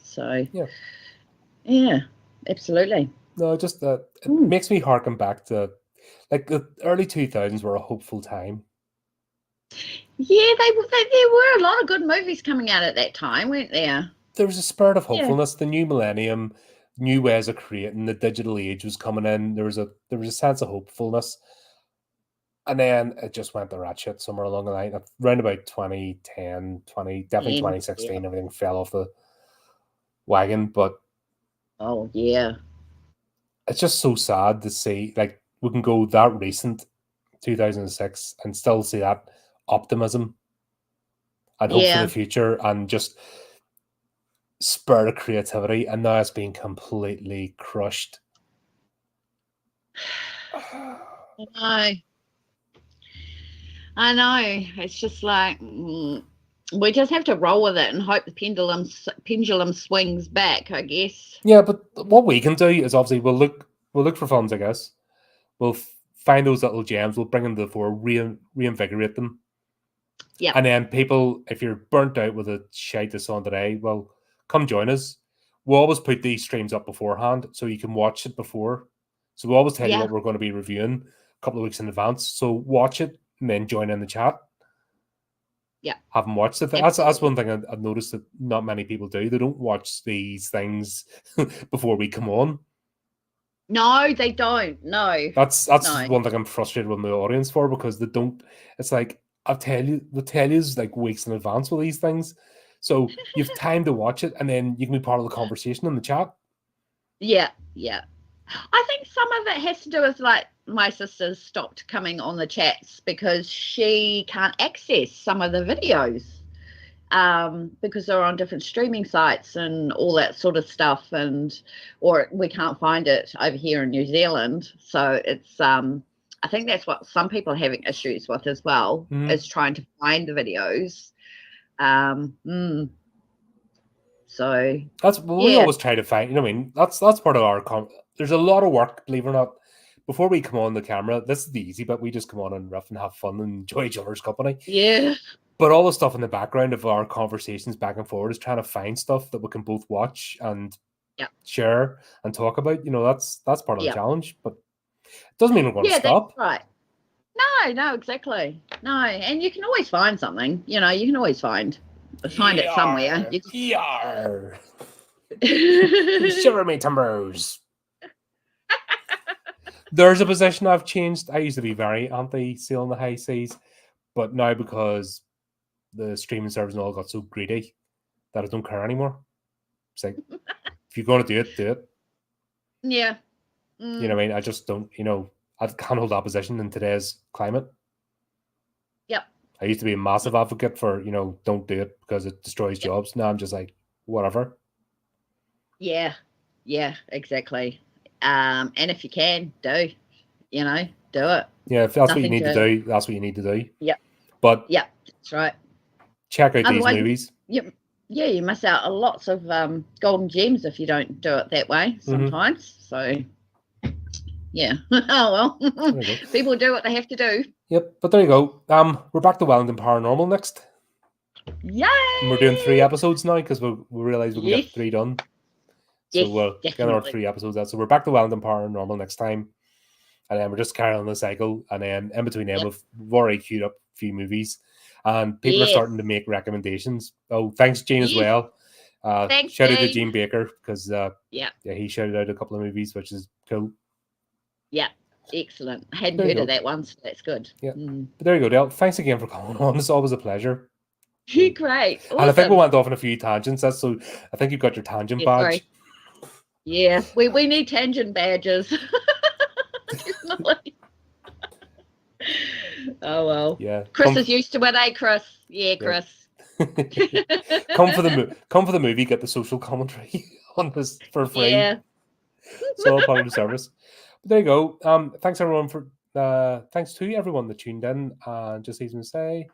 So yeah, absolutely. No, just that it makes me harken back to like the early 2000s were a hopeful time. Yeah, there were a lot of good movies coming out at that time, weren't there? There was a spirit of hopefulness. The new millennium, new ways of creating, the digital age was coming in. There was a sense of hopefulness. And then it just went to rat shit somewhere along the line. Around about 2010, definitely 2016, everything fell off the wagon. But oh yeah, it's just so sad to see. Like we can go that recent, 2006, and still see that optimism and hope for the future, and just spirit of creativity. And now it's being completely crushed. I know. It's just like we just have to roll with it and hope the pendulum swings back, I guess. Yeah, but what we can do is obviously we'll look for films, I guess. We'll find those little gems, we'll bring them to the fore, reinvigorate them. Yeah. And then people, if you're burnt out with a shite that's on today, well, come join us. We'll always put these streams up beforehand so you can watch it before. So we'll always tell you what we're going to be reviewing a couple of weeks in advance. So watch it and then join in the chat. Yeah. Haven't watched it. That's one thing I've noticed that not many people do. They don't watch these things before we come on. No, they don't. No. That's one thing I'm frustrated with my audience for, because they don't. It's like they'll tell you like weeks in advance with these things. So you have time to watch it, and then you can be part of the conversation in the chat. Yeah. I think some of it has to do with like my sister's stopped coming on the chats because she can't access some of the videos because they're on different streaming sites and all that sort of stuff, or we can't find it over here in New Zealand. So it's I think that's what some people are having issues with as well, is trying to find the videos. So that's what we always try to find. I mean, that's part of our there's a lot of work, believe it or not. Before we come on the camera, this is the easy bit. We just come on and rough and have fun and enjoy each other's company. Yeah. But all the stuff in the background of our conversations back and forward is trying to find stuff that we can both watch and share and talk about. That's part of the challenge. But it doesn't mean we're going to stop. That's right. No, exactly. No, and you can always find something. You can always find it somewhere. Shiver me timbers. There's a position I've changed. I used to be very anti-sailing the high seas, but now because the streaming service and all got so greedy that I don't care anymore. It's like, if you're going to do it, do it. Yeah. You know what I mean? I just don't, I can't hold that position in today's climate. Yep. I used to be a massive advocate for, don't do it because it destroys jobs. Now I'm just like, whatever. Yeah. Yeah, exactly. And if you can, do it. Yeah, if that's what you need to do, that's what you need to do. Yep. But yeah, that's right. Check out these movies. Yep. Yeah, you miss out on lots of golden gems if you don't do it that way sometimes. So, yeah. Oh, well. People do what they have to do. Yep. But there you go. We're back to Wellington Paranormal next. Yay! And we're doing 3 episodes now because we realised we can get 3 done. So we'll get our 3 episodes out. So we're back to Wellington Paranormal next time. And then we're just carrying on the cycle. And then in between them, we've already queued up a few movies. And people are starting to make recommendations. Oh, thanks, Jane, as well. Thanks, shout out to Gene Baker because yeah, he shouted out a couple of movies, which is cool. Yeah, excellent. I hadn't heard of that one, so that's good. Yeah, but there you go, Dale. Thanks again for coming on. It's always a pleasure. Great. Awesome. And I think we went off on a few tangents. So I think you've got your tangent badge. Yeah, we need tangent badges. Definitely. Oh well. Yeah. Chris is used to it, eh, Chris? Yeah, Chris. Come for the movie. Get the social commentary on this for free. Yeah. It's all part of the service. But there you go. Thanks everyone for thanks to everyone that tuned in. And just as we say,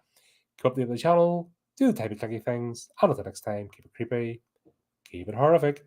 keep up the channel, do the type of clicky things, and until next time, keep it creepy, keep it horrific.